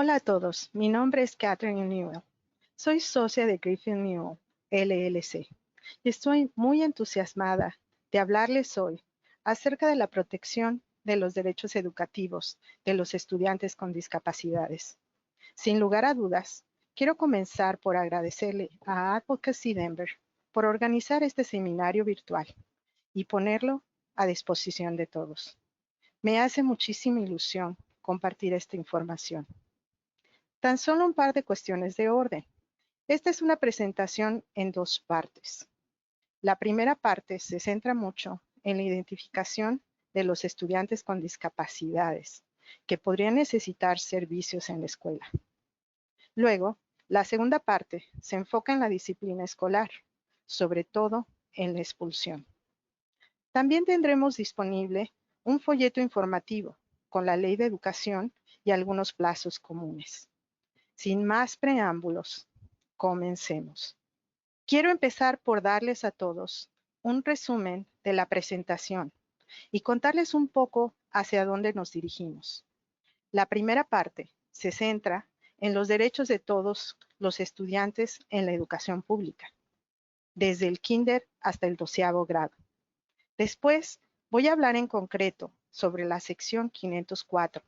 Hola a todos, mi nombre es Catherine Newell. Soy socia de Griffin Newell, LLC, y estoy muy entusiasmada de hablarles hoy acerca de la protección de los derechos educativos de los estudiantes con discapacidades. Sin lugar a dudas, quiero comenzar por agradecerle a Advocacy Denver por organizar este seminario virtual y ponerlo a disposición de todos. Me hace muchísima ilusión compartir esta información. Tan solo un par de cuestiones de orden. Esta es una presentación en dos partes. La primera parte se centra mucho en la identificación de los estudiantes con discapacidades que podrían necesitar servicios en la escuela. Luego, la segunda parte se enfoca en la disciplina escolar, sobre todo en la expulsión. También tendremos disponible un folleto informativo con la Ley de Educación y algunos plazos comunes. Sin más preámbulos, comencemos. Quiero empezar por darles a todos un resumen de la presentación y contarles un poco hacia dónde nos dirigimos. La primera parte se centra en los derechos de todos los estudiantes en la educación pública, desde el kinder hasta el 12º grado. Después voy a hablar en concreto sobre la sección 504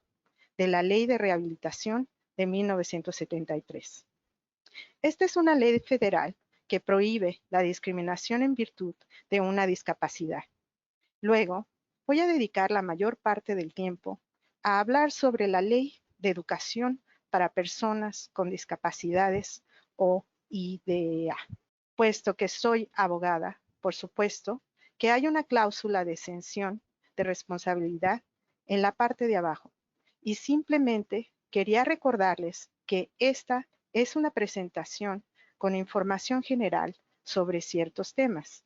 de la Ley de Rehabilitación de 1973. Esta es una ley federal que prohíbe la discriminación en virtud de una discapacidad. Luego, voy a dedicar la mayor parte del tiempo a hablar sobre la Ley de Educación para Personas con Discapacidades o IDEA. Puesto que soy abogada, por supuesto, que hay una cláusula de exención de responsabilidad en la parte de abajo. Y simplemente quería recordarles que esta es una presentación con información general sobre ciertos temas.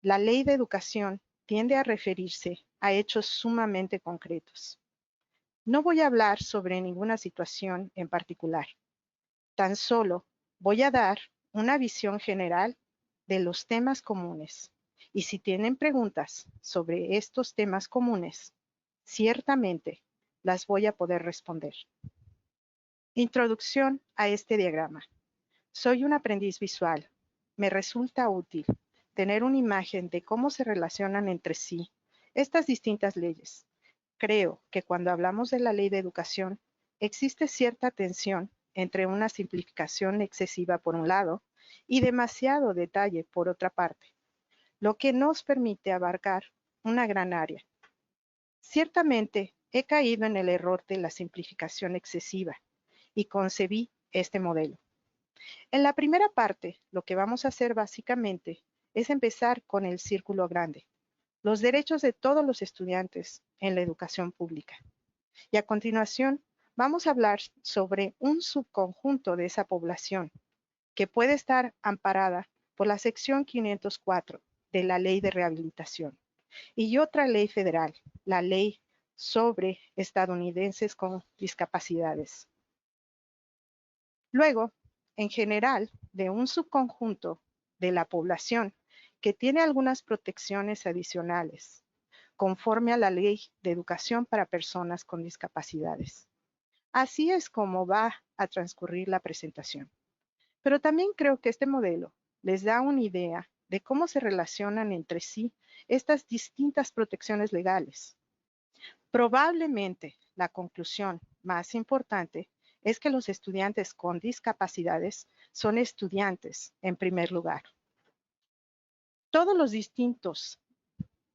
La ley de educación tiende a referirse a hechos sumamente concretos. No voy a hablar sobre ninguna situación en particular. Tan solo voy a dar una visión general de los temas comunes. Y si tienen preguntas sobre estos temas comunes, ciertamente las voy a poder responder. Introducción a este diagrama. Soy un aprendiz visual. Me resulta útil tener una imagen de cómo se relacionan entre sí estas distintas leyes. Creo que cuando hablamos de la ley de educación, existe cierta tensión entre una simplificación excesiva por un lado y demasiado detalle por otra parte, lo que nos permite abarcar una gran área. Ciertamente, he caído en el error de la simplificación excesiva y concebí este modelo. En la primera parte, lo que vamos a hacer básicamente es empezar con el círculo grande, los derechos de todos los estudiantes en la educación pública. Y a continuación, vamos a hablar sobre un subconjunto de esa población que puede estar amparada por la sección 504 de la Ley de Rehabilitación y otra ley federal, la Ley sobre estadounidenses con discapacidades. Luego, en general, de un subconjunto de la población que tiene algunas protecciones adicionales, conforme a la Ley de Educación para Personas con Discapacidades. Así es como va a transcurrir la presentación. Pero también creo que este modelo les da una idea de cómo se relacionan entre sí estas distintas protecciones legales. Probablemente la conclusión más importante es que los estudiantes con discapacidades son estudiantes en primer lugar. Todos los distintos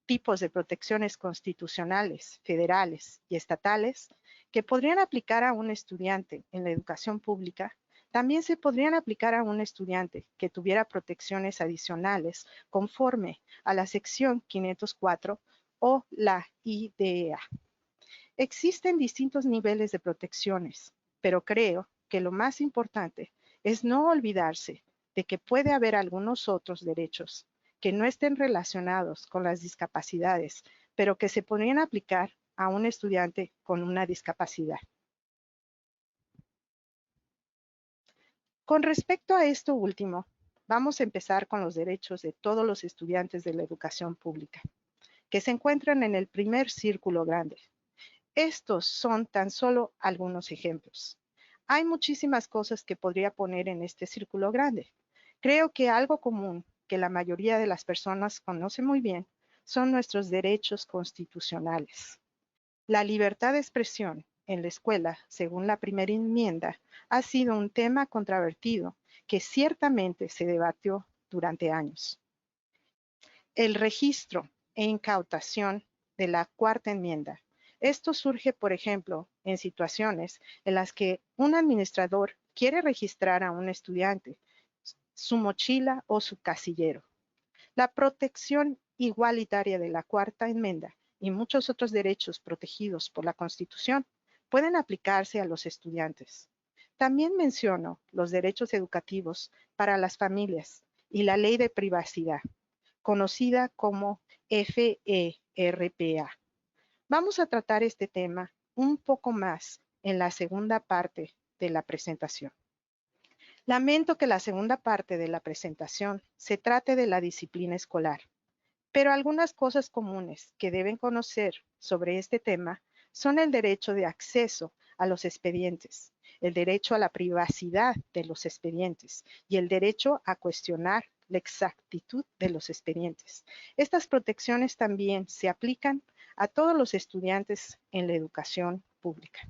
tipos de protecciones constitucionales, federales y estatales que podrían aplicar a un estudiante en la educación pública, también se podrían aplicar a un estudiante que tuviera protecciones adicionales conforme a la sección 504 o la IDEA. Existen distintos niveles de protecciones, pero creo que lo más importante es no olvidarse de que puede haber algunos otros derechos que no estén relacionados con las discapacidades, pero que se podrían aplicar a un estudiante con una discapacidad. Con respecto a esto último, vamos a empezar con los derechos de todos los estudiantes de la educación pública, que se encuentran en el primer círculo grande. Estos son tan solo algunos ejemplos. Hay muchísimas cosas que podría poner en este círculo grande. Creo que algo común que la mayoría de las personas conocen muy bien son nuestros derechos constitucionales. La libertad de expresión en la escuela, según la primera enmienda, ha sido un tema controvertido que ciertamente se debatió durante años. El registro e incautación de la cuarta enmienda. Esto surge, por ejemplo, en situaciones en las que un administrador quiere registrar a un estudiante, su mochila o su casillero. La protección igualitaria de la cuarta enmienda y muchos otros derechos protegidos por la Constitución pueden aplicarse a los estudiantes. También menciono los derechos educativos para las familias y la ley de privacidad, conocida como FERPA. Vamos a tratar este tema un poco más en la segunda parte de la presentación. Lamento que la segunda parte de la presentación se trate de la disciplina escolar, pero algunas cosas comunes que deben conocer sobre este tema son el derecho de acceso a los expedientes, el derecho a la privacidad de los expedientes y el derecho a cuestionar la exactitud de los expedientes. Estas protecciones también se aplican a todos los estudiantes en la educación pública.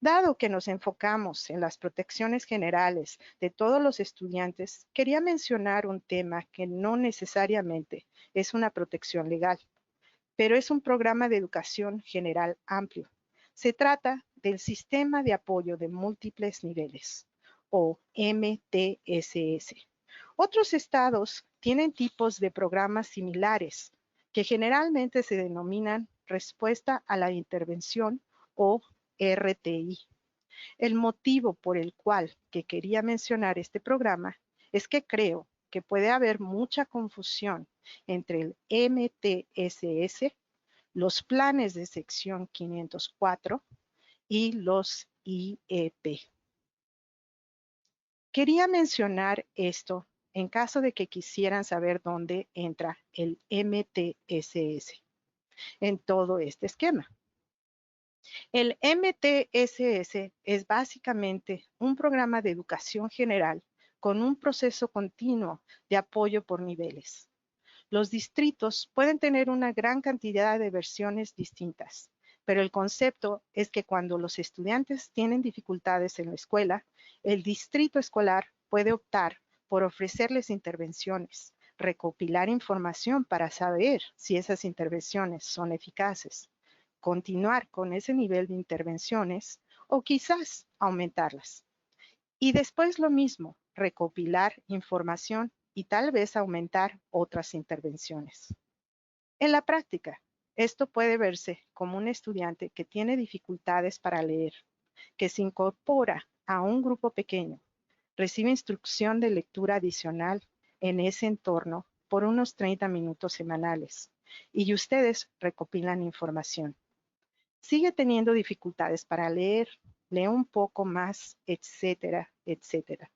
Dado que nos enfocamos en las protecciones generales de todos los estudiantes, quería mencionar un tema que no necesariamente es una protección legal, pero es un programa de educación general amplio. Se trata del Sistema de Apoyo de Múltiples Niveles, o MTSS. Otros estados tienen tipos de programas similares, que generalmente se denominan Respuesta a la Intervención o RTI. El motivo por el cual que quería mencionar este programa es que creo que puede haber mucha confusión entre el MTSS, los planes de sección 504 y los IEP. Quería mencionar esto en caso de que quisieran saber dónde entra el MTSS en todo este esquema. El MTSS es básicamente un programa de educación general con un proceso continuo de apoyo por niveles. Los distritos pueden tener una gran cantidad de versiones distintas, pero el concepto es que cuando los estudiantes tienen dificultades en la escuela, el distrito escolar puede optar por ofrecerles intervenciones, recopilar información para saber si esas intervenciones son eficaces, continuar con ese nivel de intervenciones o quizás aumentarlas. Y después lo mismo, recopilar información y tal vez aumentar otras intervenciones. En la práctica, esto puede verse como un estudiante que tiene dificultades para leer, que se incorpora a un grupo pequeño, recibe instrucción de lectura adicional en ese entorno por unos 30 minutos semanales y ustedes recopilan información. Sigue teniendo dificultades para leer, lee un poco más, etcétera, etcétera.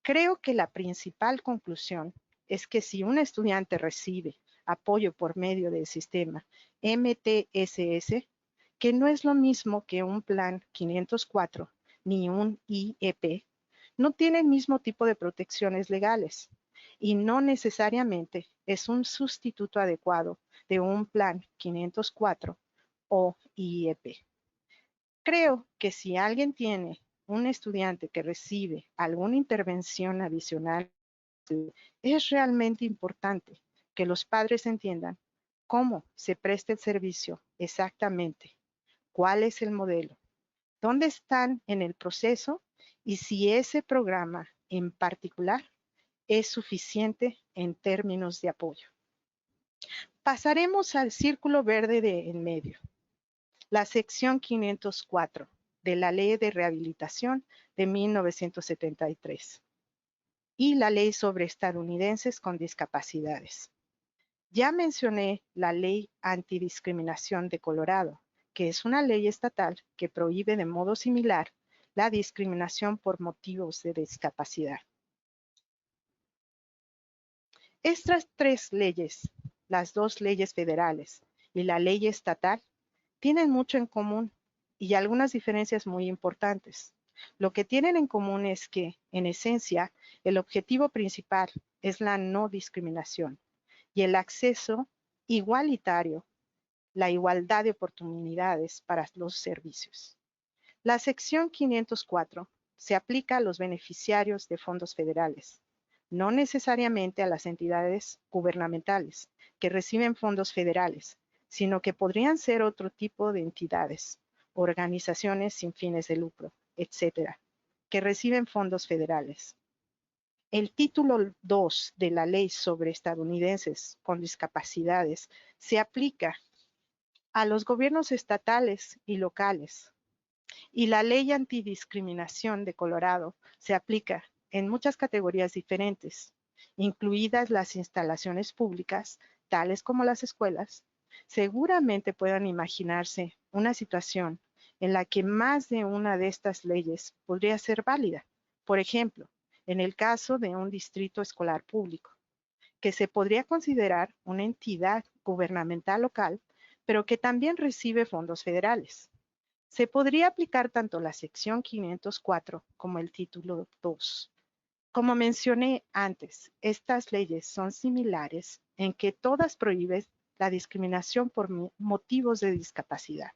Creo que la principal conclusión es que si un estudiante recibe apoyo por medio del sistema MTSS, que no es lo mismo que un plan 504 ni un IEP, no tiene el mismo tipo de protecciones legales y no necesariamente es un sustituto adecuado de un plan 504 o IEP. Creo que si alguien tiene un estudiante que recibe alguna intervención adicional, es realmente importante que los padres entiendan cómo se presta el servicio exactamente, cuál es el modelo, dónde están en el proceso y si ese programa en particular es suficiente en términos de apoyo. Pasaremos al círculo verde de en medio, la sección 504 de la Ley de Rehabilitación de 1973 y la Ley sobre Estadounidenses con Discapacidades. Ya mencioné la Ley Antidiscriminación de Colorado, que es una ley estatal que prohíbe de modo similar la discriminación por motivos de discapacidad. Estas tres leyes, las dos leyes federales y la ley estatal, tienen mucho en común y algunas diferencias muy importantes. Lo que tienen en común es que, en esencia, el objetivo principal es la no discriminación y el acceso igualitario, la igualdad de oportunidades para los servicios. La sección 504 se aplica a los beneficiarios de fondos federales, no necesariamente a las entidades gubernamentales que reciben fondos federales, sino que podrían ser otro tipo de entidades, organizaciones sin fines de lucro, etcétera, que reciben fondos federales. El título 2 de la Ley sobre estadounidenses con discapacidades se aplica a los gobiernos estatales y locales, y la Ley Antidiscriminación de Colorado se aplica en muchas categorías diferentes, incluidas las instalaciones públicas, tales como las escuelas. Seguramente puedan imaginarse una situación en la que más de una de estas leyes podría ser válida. Por ejemplo, en el caso de un distrito escolar público, que se podría considerar una entidad gubernamental local, pero que también recibe fondos federales. Se podría aplicar tanto la sección 504 como el título 2. Como mencioné antes, estas leyes son similares en que todas prohíben la discriminación por motivos de discapacidad.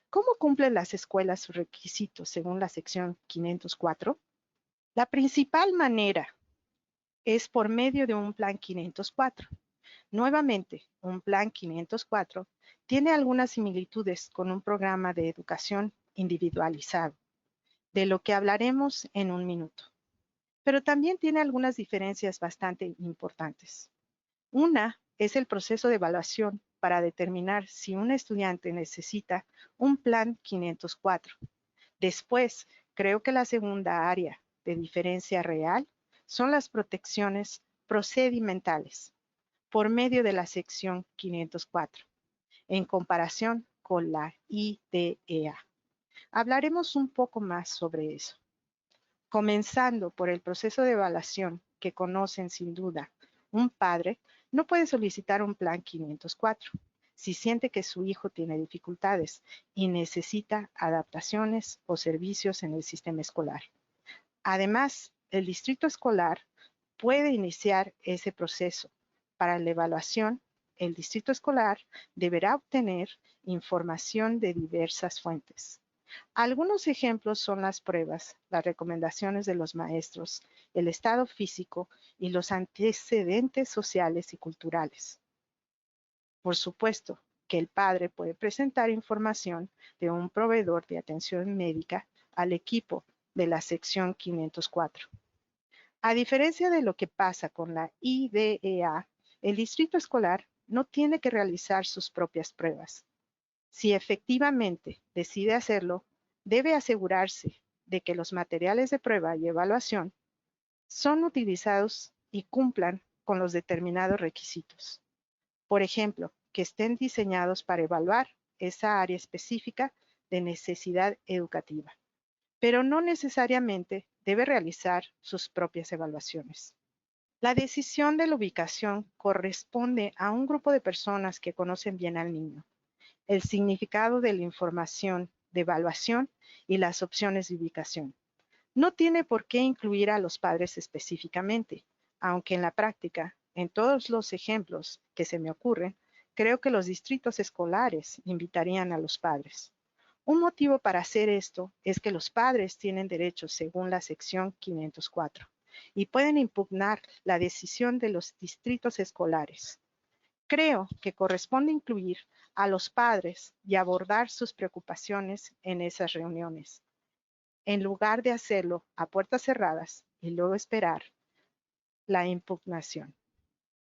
¿Cómo cumplen las escuelas sus requisitos según la sección 504? La principal manera es por medio de un plan 504. Nuevamente, un plan 504 tiene algunas similitudes con un programa de educación individualizado, de lo que hablaremos en un minuto, pero también tiene algunas diferencias bastante importantes. Una es el proceso de evaluación para determinar si un estudiante necesita un plan 504. Después, creo que la segunda área de diferencia real son las protecciones procedimentales por medio de la sección 504, en comparación con la IDEA. Hablaremos un poco más sobre eso. Comenzando por el proceso de evaluación que conocen sin duda, un padre no puede solicitar un plan 504 si siente que su hijo tiene dificultades y necesita adaptaciones o servicios en el sistema escolar. Además, el distrito escolar puede iniciar ese proceso. Para la evaluación, el distrito escolar deberá obtener información de diversas fuentes. Algunos ejemplos son las pruebas, las recomendaciones de los maestros, el estado físico y los antecedentes sociales y culturales. Por supuesto que el padre puede presentar información de un proveedor de atención médica al equipo de la sección 504. A diferencia de lo que pasa con la IDEA, el distrito escolar no tiene que realizar sus propias pruebas. Si efectivamente decide hacerlo, debe asegurarse de que los materiales de prueba y evaluación son utilizados y cumplan con los determinados requisitos. Por ejemplo, que estén diseñados para evaluar esa área específica de necesidad educativa, pero no necesariamente debe realizar sus propias evaluaciones. La decisión de la ubicación corresponde a un grupo de personas que conocen bien al niño, el significado de la información de evaluación y las opciones de ubicación. No tiene por qué incluir a los padres específicamente, aunque en la práctica, en todos los ejemplos que se me ocurren, creo que los distritos escolares invitarían a los padres. Un motivo para hacer esto es que los padres tienen derechos según la sección 504 y pueden impugnar la decisión de los distritos escolares. Creo que corresponde incluir a los padres y abordar sus preocupaciones en esas reuniones, en lugar de hacerlo a puertas cerradas y luego esperar la impugnación.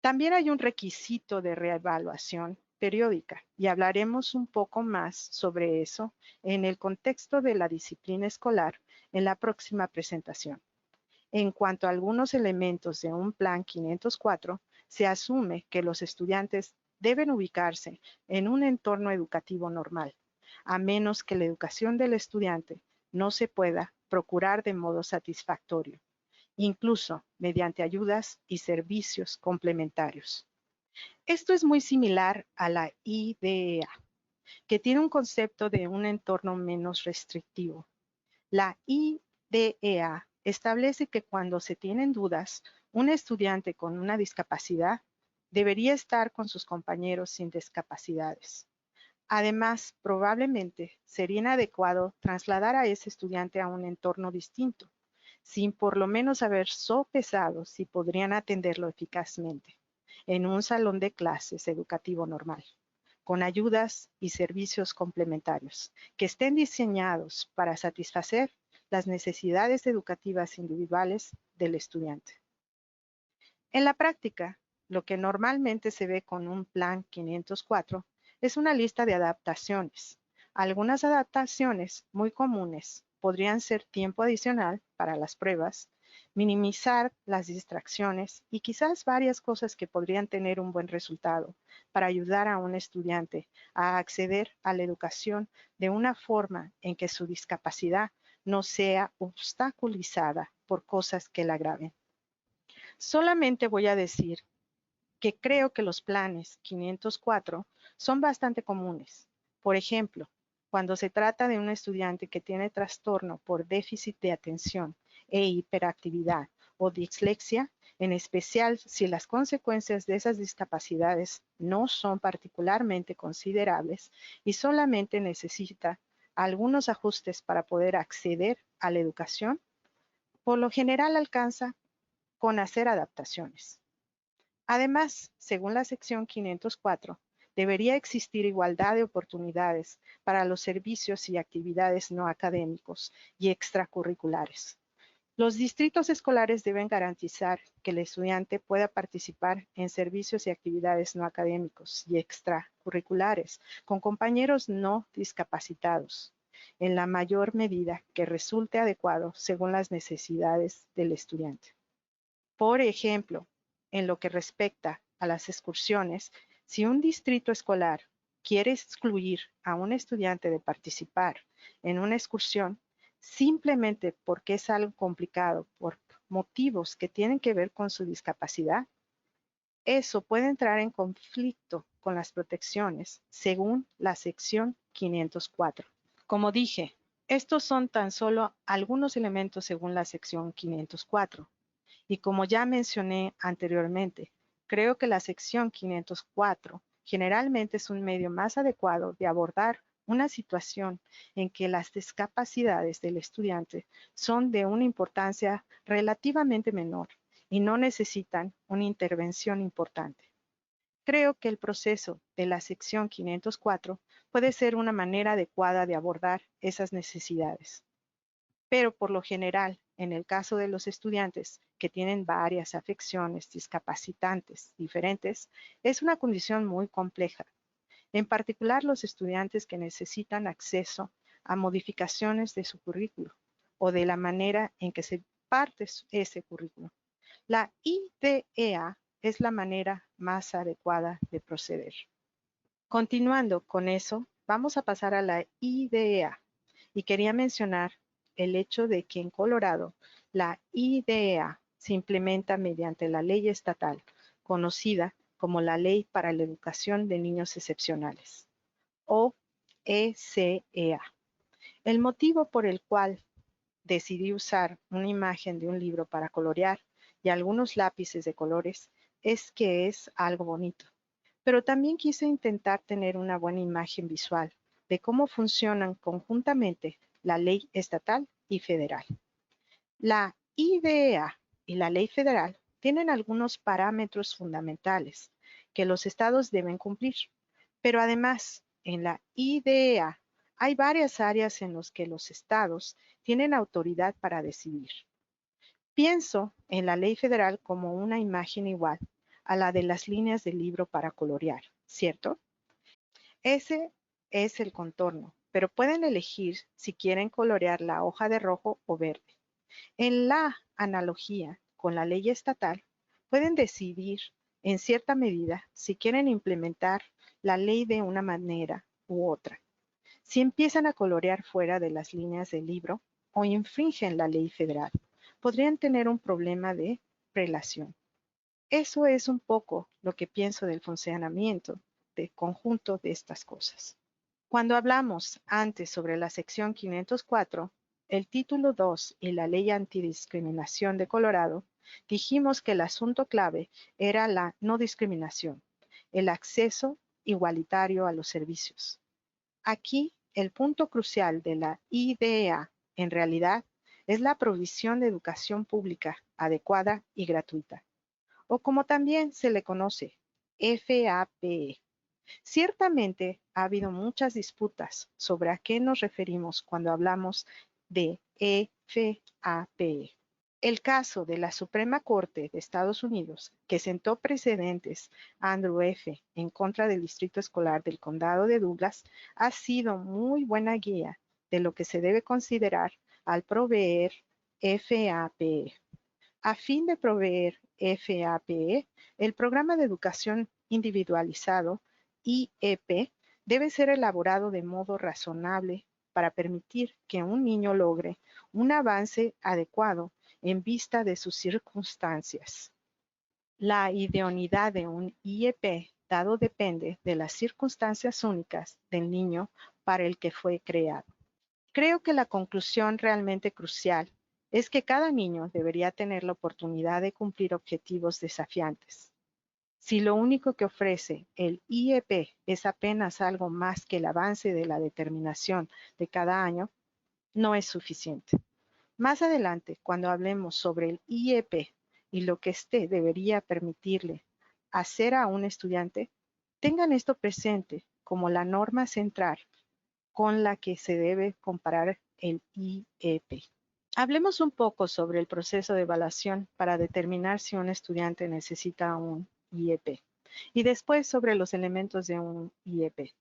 También hay un requisito de reevaluación periódica y hablaremos un poco más sobre eso en el contexto de la disciplina escolar en la próxima presentación. En cuanto a algunos elementos de un plan 504, se asume que los estudiantes deben ubicarse en un entorno educativo normal, a menos que la educación del estudiante no se pueda procurar de modo satisfactorio, incluso mediante ayudas y servicios complementarios. Esto es muy similar a la IDEA. que tiene un concepto de un entorno menos restrictivo. La IDEA establece que cuando se tienen dudas, un estudiante con una discapacidad debería estar con sus compañeros sin discapacidades. Además, probablemente sería inadecuado trasladar a ese estudiante a un entorno distinto, sin por lo menos haber sopesado si podrían atenderlo eficazmente en un salón de clases educativo normal, con ayudas y servicios complementarios que estén diseñados para satisfacer las necesidades educativas individuales del estudiante. En la práctica, lo que normalmente se ve con un Plan 504 es una lista de adaptaciones. Algunas adaptaciones muy comunes podrían ser tiempo adicional para las pruebas, minimizar las distracciones y quizás varias cosas que podrían tener un buen resultado para ayudar a un estudiante a acceder a la educación de una forma en que su discapacidad no sea obstaculizada por cosas que la agraven. Solamente voy a decir que creo que los planes 504 son bastante comunes. Por ejemplo, cuando se trata de un estudiante que tiene trastorno por déficit de atención e hiperactividad o dislexia, en especial si las consecuencias de esas discapacidades no son particularmente considerables y solamente necesita algunos ajustes para poder acceder a la educación, por lo general alcanza con hacer adaptaciones. Además, según la sección 504, debería existir igualdad de oportunidades para los servicios y actividades no académicos y extracurriculares. Los distritos escolares deben garantizar que el estudiante pueda participar en servicios y actividades no académicos y extracurriculares con compañeros no discapacitados, en la mayor medida que resulte adecuado según las necesidades del estudiante. Por ejemplo, en lo que respecta a las excursiones, si un distrito escolar quiere excluir a un estudiante de participar en una excursión simplemente porque es algo complicado por motivos que tienen que ver con su discapacidad, eso puede entrar en conflicto con las protecciones según la sección 504. Como dije, estos son tan solo algunos elementos según la sección 504. Y como ya mencioné anteriormente, creo que la sección 504 generalmente es un medio más adecuado de abordar una situación en que las discapacidades del estudiante son de una importancia relativamente menor y no necesitan una intervención importante. Creo que el proceso de la sección 504 puede ser una manera adecuada de abordar esas necesidades. Pero por lo general, en el caso de los estudiantes que tienen varias afecciones discapacitantes diferentes, es una condición muy compleja. En particular, los estudiantes que necesitan acceso a modificaciones de su currículo o de la manera en que se parte ese currículo. La IDEA es la manera más adecuada de proceder. Continuando con eso, vamos a pasar a la IDEA. Y quería mencionar el hecho de que en Colorado la IDEA se implementa mediante la ley estatal, conocida como la Ley para la Educación de Niños Excepcionales, o ECEA. El motivo por el cual decidí usar una imagen de un libro para colorear y algunos lápices de colores es que es algo bonito, pero también quise intentar tener una buena imagen visual de cómo funcionan conjuntamente la ley estatal y federal. La IDEA y la ley federal tienen algunos parámetros fundamentales que los estados deben cumplir, pero además en la IDEA hay varias áreas en las que los estados tienen autoridad para decidir. Pienso en la ley federal como una imagen igual a la de las líneas del libro para colorear, ¿cierto? Ese es el contorno, pero pueden elegir si quieren colorear la hoja de rojo o verde. En la analogía con la ley estatal, pueden decidir en cierta medida si quieren implementar la ley de una manera u otra. Si empiezan a colorear fuera de las líneas del libro o infringen la ley federal, podrían tener un problema de relación. Eso es un poco lo que pienso del funcionamiento de conjunto de estas cosas. Cuando hablamos antes sobre la sección 504, el título 2 y la ley antidiscriminación de Colorado, dijimos que el asunto clave era la no discriminación, el acceso igualitario a los servicios. Aquí, el punto crucial de la IDEA, en realidad, es la provisión de educación pública adecuada y gratuita, o como también se le conoce, FAPE. Ciertamente ha habido muchas disputas sobre a qué nos referimos cuando hablamos de FAPE. El caso de la Suprema Corte de Estados Unidos, que sentó precedentes a Andrew F. en contra del Distrito Escolar del Condado de Douglas, ha sido muy buena guía de lo que se debe considerar al proveer FAPE. A fin de proveer FAPE, el Programa de Educación Individualizado, IEP, debe ser elaborado de modo razonable para permitir que un niño logre un avance adecuado en vista de sus circunstancias. La idoneidad de un IEP dado depende de las circunstancias únicas del niño para el que fue creado. Creo que la conclusión realmente crucial es que cada niño debería tener la oportunidad de cumplir objetivos desafiantes. Si lo único que ofrece el IEP es apenas algo más que el avance de la determinación de cada año, no es suficiente. Más adelante, cuando hablemos sobre el IEP y lo que éste debería permitirle hacer a un estudiante, tengan esto presente como la norma central con la que se debe comparar el IEP. Hablemos un poco sobre el proceso de evaluación para determinar si un estudiante necesita un IEP y después sobre los elementos de un IEP,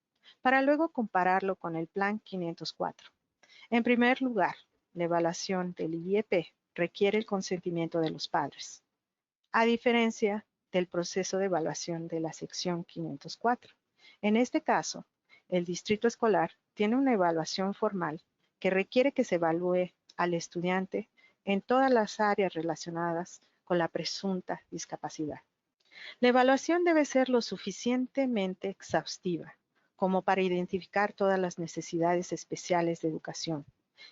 para luego compararlo con el Plan 504. En primer lugar, la evaluación del IEP requiere el consentimiento de los padres, a diferencia del proceso de evaluación de la sección 504. En este caso, el distrito escolar tiene una evaluación formal que requiere que se evalúe al estudiante en todas las áreas relacionadas con la presunta discapacidad. La evaluación debe ser lo suficientemente exhaustiva como para identificar todas las necesidades especiales de educación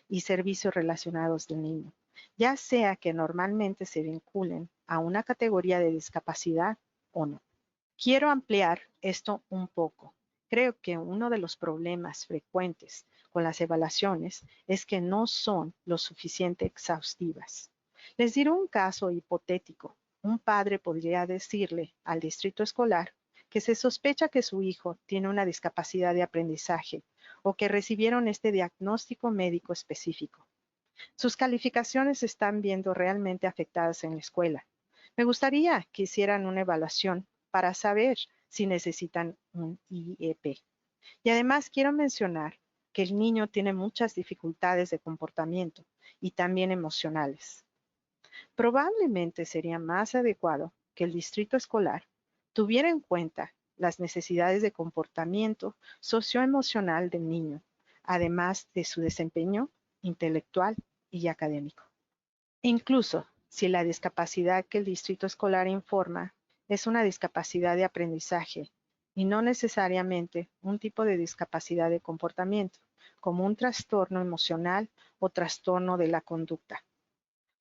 y servicios relacionados del niño, ya sea que normalmente se vinculen a una categoría de discapacidad o no. Quiero ampliar esto un poco. Creo que uno de los problemas frecuentes con las evaluaciones es que no son lo suficiente exhaustivas. Les diré un caso hipotético. Un padre podría decirle al distrito escolar que se sospecha que su hijo tiene una discapacidad de aprendizaje o que recibieron este diagnóstico médico específico. Sus calificaciones están viendo realmente afectadas en la escuela. Me gustaría que hicieran una evaluación para saber si necesitan un IEP. Y además quiero mencionar que el niño tiene muchas dificultades de comportamiento y también emocionales. Probablemente sería más adecuado que el distrito escolar tuviera en cuenta las necesidades de comportamiento socioemocional del niño, además de su desempeño intelectual y académico. Incluso si la discapacidad que el distrito escolar informa es una discapacidad de aprendizaje y no necesariamente un tipo de discapacidad de comportamiento, como un trastorno emocional o trastorno de la conducta,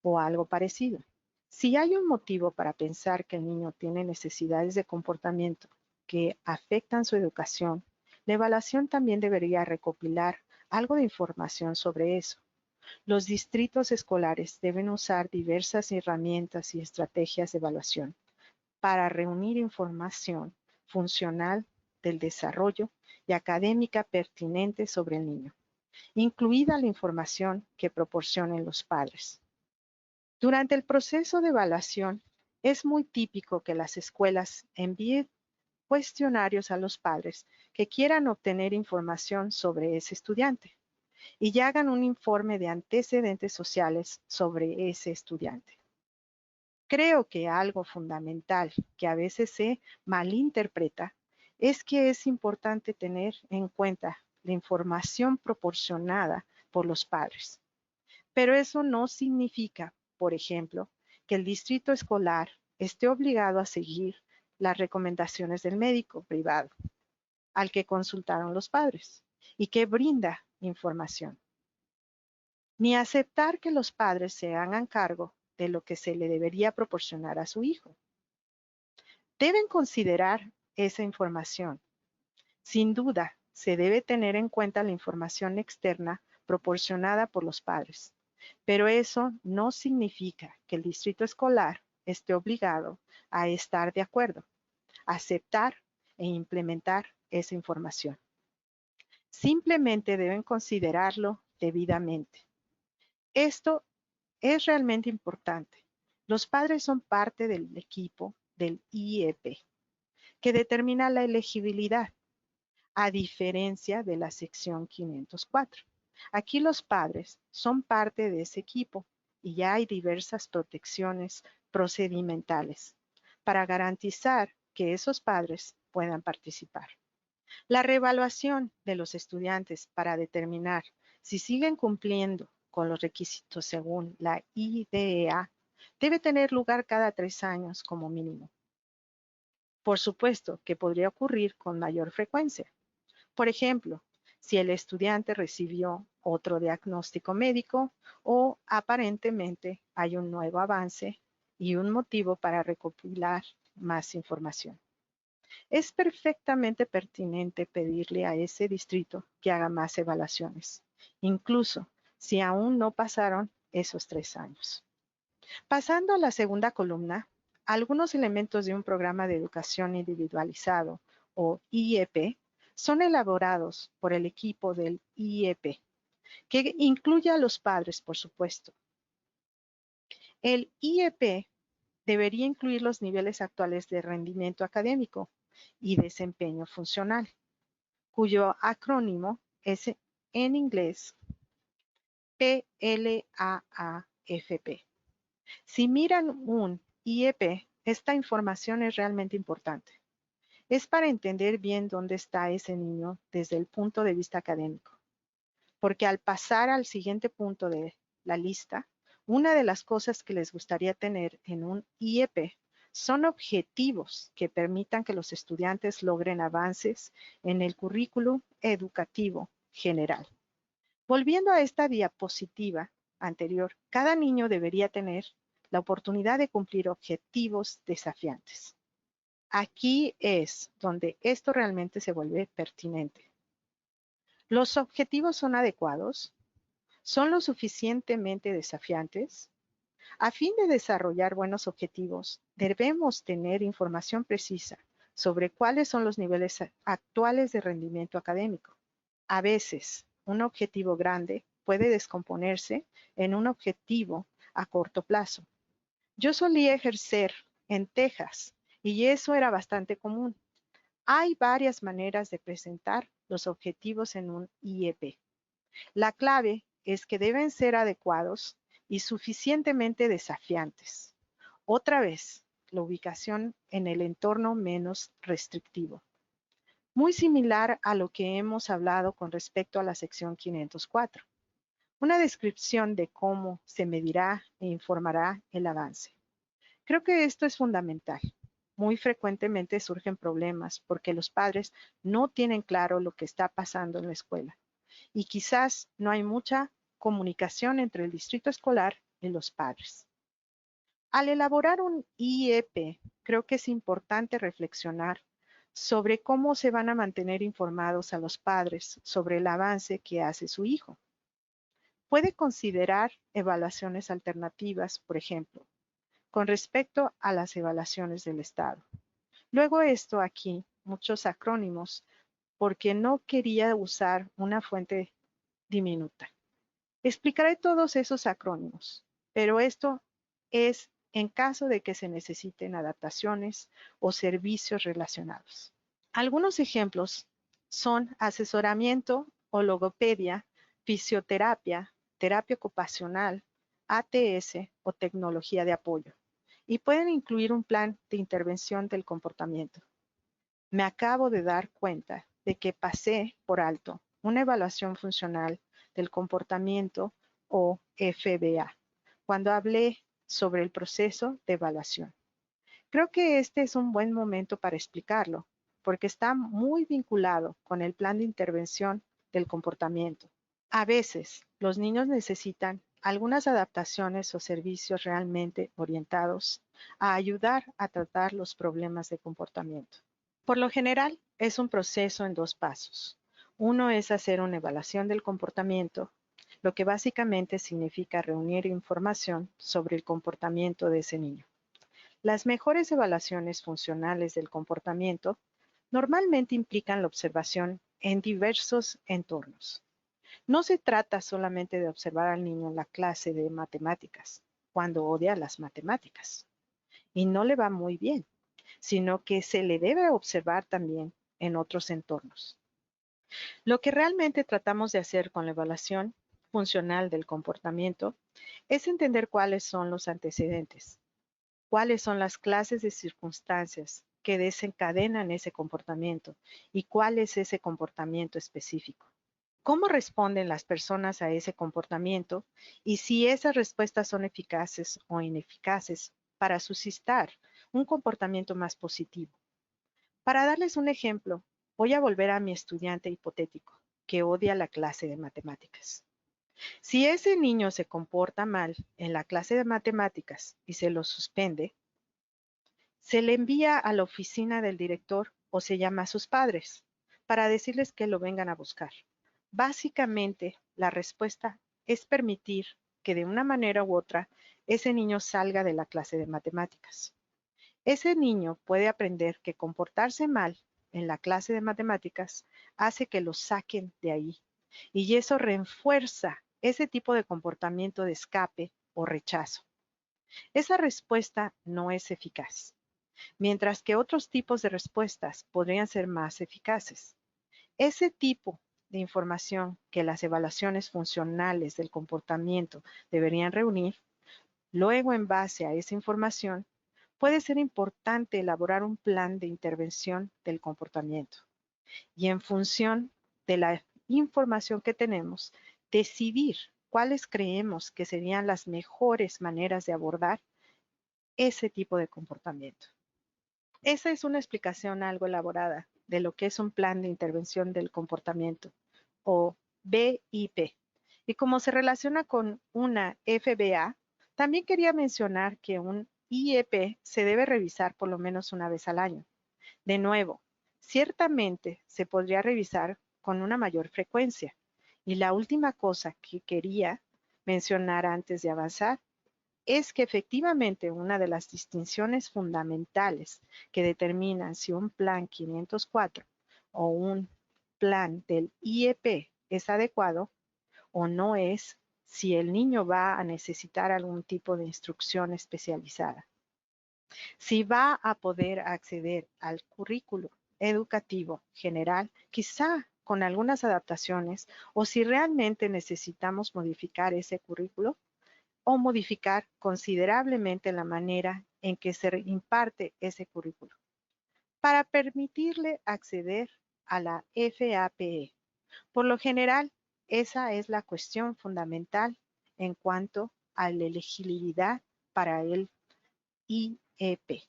o algo parecido. Si hay un motivo para pensar que el niño tiene necesidades de comportamiento que afectan su educación, la evaluación también debería recopilar algo de información sobre eso. Los distritos escolares deben usar diversas herramientas y estrategias de evaluación para reunir información funcional del desarrollo y académica pertinente sobre el niño, incluida la información que proporcionen los padres. Durante el proceso de evaluación, es muy típico que las escuelas envíen cuestionarios a los padres que quieran obtener información sobre ese estudiante y hagan un informe de antecedentes sociales sobre ese estudiante. Creo que algo fundamental que a veces se malinterpreta es que es importante tener en cuenta la información proporcionada por los padres. Pero eso no significa, por ejemplo, que el distrito escolar esté obligado a seguir las recomendaciones del médico privado al que consultaron los padres. y que brinda información, ni aceptar que los padres se hagan cargo de lo que se le debería proporcionar a su hijo. Deben considerar esa información. Sin duda, se debe tener en cuenta la información externa proporcionada por los padres, pero eso no significa que el distrito escolar esté obligado a estar de acuerdo, aceptar e implementar esa información. Simplemente deben considerarlo debidamente. Esto es realmente importante. Los padres son parte del equipo del IEP, que determina la elegibilidad, a diferencia de la sección 504. Aquí los padres son parte de ese equipo y ya hay diversas protecciones procedimentales para garantizar que esos padres puedan participar. La reevaluación de los estudiantes para determinar si siguen cumpliendo con los requisitos según la IDEA debe tener lugar cada 3 años como mínimo. Por supuesto que podría ocurrir con mayor frecuencia. Por ejemplo, si el estudiante recibió otro diagnóstico médico o aparentemente hay un nuevo avance y un motivo para recopilar más información. Es perfectamente pertinente pedirle a ese distrito que haga más evaluaciones, incluso si aún no pasaron esos 3 años. Pasando a la segunda columna, algunos elementos de un programa de educación individualizado o IEP son elaborados por el equipo del IEP, que incluye a los padres, por supuesto. El IEP debería incluir los niveles actuales de rendimiento académico y desempeño funcional, cuyo acrónimo es en inglés PLAAFP. Si miran un IEP, esta información es realmente importante. Es para entender bien dónde está ese niño desde el punto de vista académico. Porque al pasar al siguiente punto de la lista, una de las cosas que les gustaría tener en un IEP son objetivos que permitan que los estudiantes logren avances en el currículo educativo general. Volviendo a esta diapositiva anterior, cada niño debería tener la oportunidad de cumplir objetivos desafiantes. Aquí es donde esto realmente se vuelve pertinente. ¿Los objetivos son adecuados? ¿Son lo suficientemente desafiantes? A fin de desarrollar buenos objetivos, debemos tener información precisa sobre cuáles son los niveles actuales de rendimiento académico. A veces, un objetivo grande puede descomponerse en un objetivo a corto plazo. Yo solía ejercer en Texas y eso era bastante común. Hay varias maneras de presentar los objetivos en un IEP. La clave es que deben ser adecuados y suficientemente desafiantes. Otra vez, la ubicación en el entorno menos restrictivo. Muy similar a lo que hemos hablado con respecto a la sección 504. Una descripción de cómo se medirá e informará el avance. Creo que esto es fundamental. Muy frecuentemente surgen problemas porque los padres no tienen claro lo que está pasando en la escuela y quizás no hay mucha comunicación entre el distrito escolar y los padres. Al elaborar un IEP, creo que es importante reflexionar sobre cómo se van a mantener informados a los padres sobre el avance que hace su hijo. Puede considerar evaluaciones alternativas, por ejemplo, con respecto a las evaluaciones del Estado. Luego esto aquí, muchos acrónimos, porque no quería usar una fuente diminuta. Explicaré todos esos acrónimos, pero esto es en caso de que se necesiten adaptaciones o servicios relacionados. Algunos ejemplos son asesoramiento o logopedia, fisioterapia, terapia ocupacional, ATS o tecnología de apoyo, y pueden incluir un plan de intervención del comportamiento. Me acabo de dar cuenta de que pasé por alto una evaluación funcional del comportamiento o FBA cuando hablé sobre el proceso de evaluación. Creo que este es un buen momento para explicarlo, porque está muy vinculado con el plan de intervención del comportamiento. A veces, los niños necesitan algunas adaptaciones o servicios realmente orientados a ayudar a tratar los problemas de comportamiento. Por lo general, es un proceso en 2 pasos. Uno es hacer una evaluación del comportamiento, lo que básicamente significa reunir información sobre el comportamiento de ese niño. Las mejores evaluaciones funcionales del comportamiento normalmente implican la observación en diversos entornos. No se trata solamente de observar al niño en la clase de matemáticas, cuando odia las matemáticas y no le va muy bien, sino que se le debe observar también en otros entornos. Lo que realmente tratamos de hacer con la evaluación funcional del comportamiento es entender cuáles son los antecedentes, cuáles son las clases de circunstancias que desencadenan ese comportamiento y cuál es ese comportamiento específico. ¿Cómo responden las personas a ese comportamiento y si esas respuestas son eficaces o ineficaces para suscitar un comportamiento más positivo? Para darles un ejemplo, voy a volver a mi estudiante hipotético que odia la clase de matemáticas. Si ese niño se comporta mal en la clase de matemáticas y se lo suspende, se le envía a la oficina del director o se llama a sus padres para decirles que lo vengan a buscar. Básicamente, la respuesta es permitir que de una manera u otra ese niño salga de la clase de matemáticas. Ese niño puede aprender que comportarse mal en la clase de matemáticas hace que lo saquen de ahí y eso refuerza ese tipo de comportamiento de escape o rechazo. Esa respuesta no es eficaz, mientras que otros tipos de respuestas podrían ser más eficaces. Ese tipo de información que las evaluaciones funcionales del comportamiento deberían reunir, luego en base a esa información, puede ser importante elaborar un plan de intervención del comportamiento y en función de la información que tenemos, decidir cuáles creemos que serían las mejores maneras de abordar ese tipo de comportamiento. Esa es una explicación algo elaborada de lo que es un plan de intervención del comportamiento o BIP. Y como se relaciona con una FBA, también quería mencionar que un IEP se debe revisar por lo menos una vez al año. De nuevo, ciertamente se podría revisar con una mayor frecuencia. Y la última cosa que quería mencionar antes de avanzar es que efectivamente una de las distinciones fundamentales que determinan si un plan 504 o un plan del IEP es adecuado o no es si el niño va a necesitar algún tipo de instrucción especializada. Si va a poder acceder al currículo educativo general, quizá con algunas adaptaciones, o si realmente necesitamos modificar ese currículo o modificar considerablemente la manera en que se imparte ese currículo para permitirle acceder a la FAPE. Por lo general, esa es la cuestión fundamental en cuanto a la elegibilidad para el IEP.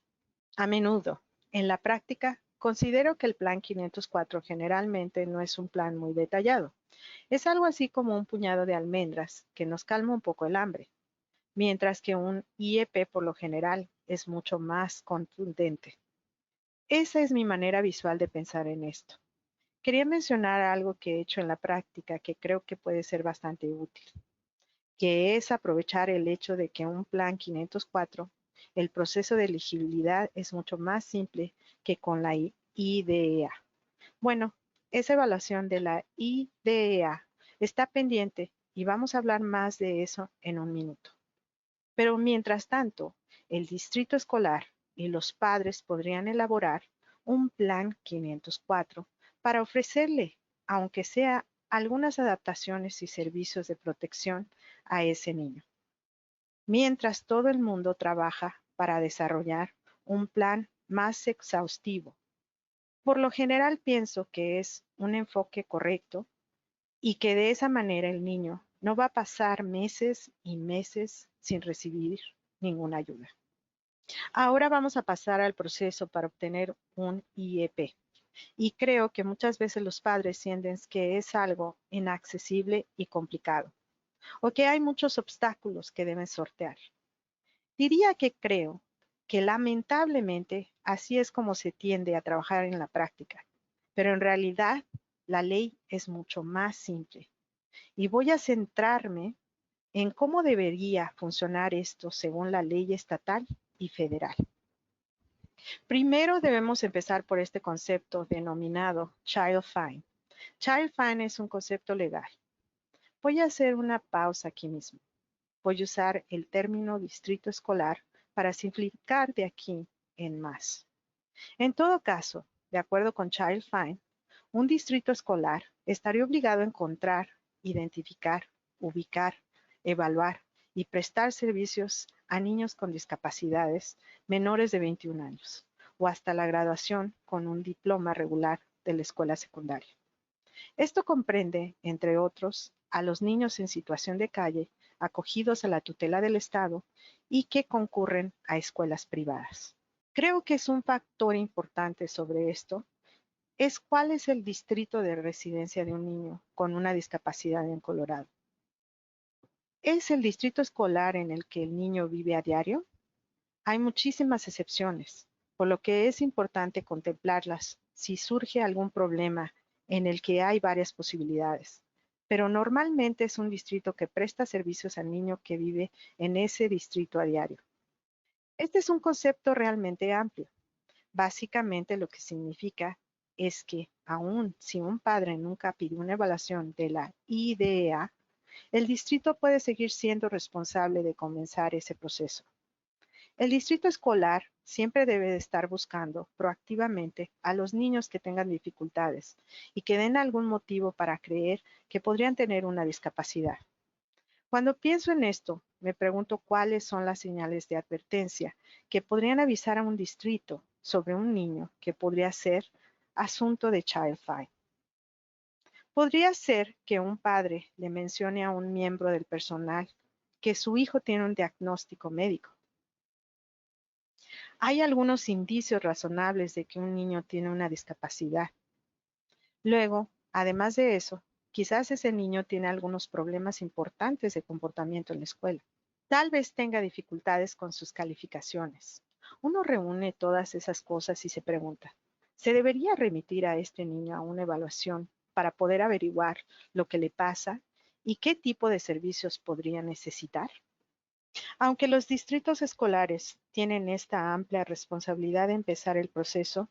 A menudo, en la práctica, considero que el Plan 504 generalmente no es un plan muy detallado. Es algo así como un puñado de almendras que nos calma un poco el hambre, mientras que un IEP por lo general es mucho más contundente. Esa es mi manera visual de pensar en esto. Quería mencionar algo que he hecho en la práctica que creo que puede ser bastante útil, que es aprovechar el hecho de que un plan 504, el proceso de elegibilidad es mucho más simple que con la IDEA. Bueno, esa evaluación de la IDEA está pendiente y vamos a hablar más de eso en un minuto. Pero mientras tanto, el distrito escolar y los padres podrían elaborar un plan 504 para ofrecerle, aunque sea algunas adaptaciones y servicios de protección a ese niño. Mientras todo el mundo trabaja para desarrollar un plan más exhaustivo. Por lo general pienso que es un enfoque correcto y que de esa manera el niño no va a pasar meses y meses sin recibir ninguna ayuda. Ahora vamos a pasar al proceso para obtener un IEP. y creo que muchas veces los padres sienten que es algo inaccesible y complicado, o que hay muchos obstáculos que deben sortear. Diría que creo que lamentablemente así es como se tiende a trabajar en la práctica, pero en realidad la ley es mucho más simple y voy a centrarme en cómo debería funcionar esto según la ley estatal y federal. Primero debemos empezar por este concepto denominado Child Fine. Child Fine es un concepto legal. Voy a hacer una pausa aquí mismo. Voy a usar el término distrito escolar para simplificar de aquí en más. En todo caso, de acuerdo con Child Fine, un distrito escolar estaría obligado a encontrar, identificar, ubicar, evaluar y prestar servicios a niños con discapacidades menores de 21 años o hasta la graduación con un diploma regular de la escuela secundaria. Esto comprende, entre otros, a los niños en situación de calle, acogidos a la tutela del Estado y que concurren a escuelas privadas. Creo que es un factor importante sobre esto, es cuál es el distrito de residencia de un niño con una discapacidad en Colorado. ¿Es el distrito escolar en el que el niño vive a diario? Hay muchísimas excepciones, por lo que es importante contemplarlas si surge algún problema en el que hay varias posibilidades. Pero normalmente es un distrito que presta servicios al niño que vive en ese distrito a diario. Este es un concepto realmente amplio. Básicamente lo que significa es que aun si un padre nunca pidió una evaluación de la IDEA, el distrito puede seguir siendo responsable de comenzar ese proceso. El distrito escolar siempre debe de estar buscando proactivamente a los niños que tengan dificultades y que den algún motivo para creer que podrían tener una discapacidad. Cuando pienso en esto, me pregunto cuáles son las señales de advertencia que podrían avisar a un distrito sobre un niño que podría ser asunto de Child Fine. Podría ser que un padre le mencione a un miembro del personal que su hijo tiene un diagnóstico médico. Hay algunos indicios razonables de que un niño tiene una discapacidad. Luego, además de eso, quizás ese niño tiene algunos problemas importantes de comportamiento en la escuela. Tal vez tenga dificultades con sus calificaciones. Uno reúne todas esas cosas y se pregunta, ¿se debería remitir a este niño a una evaluación para poder averiguar lo que le pasa y qué tipo de servicios podría necesitar? Aunque los distritos escolares tienen esta amplia responsabilidad de empezar el proceso,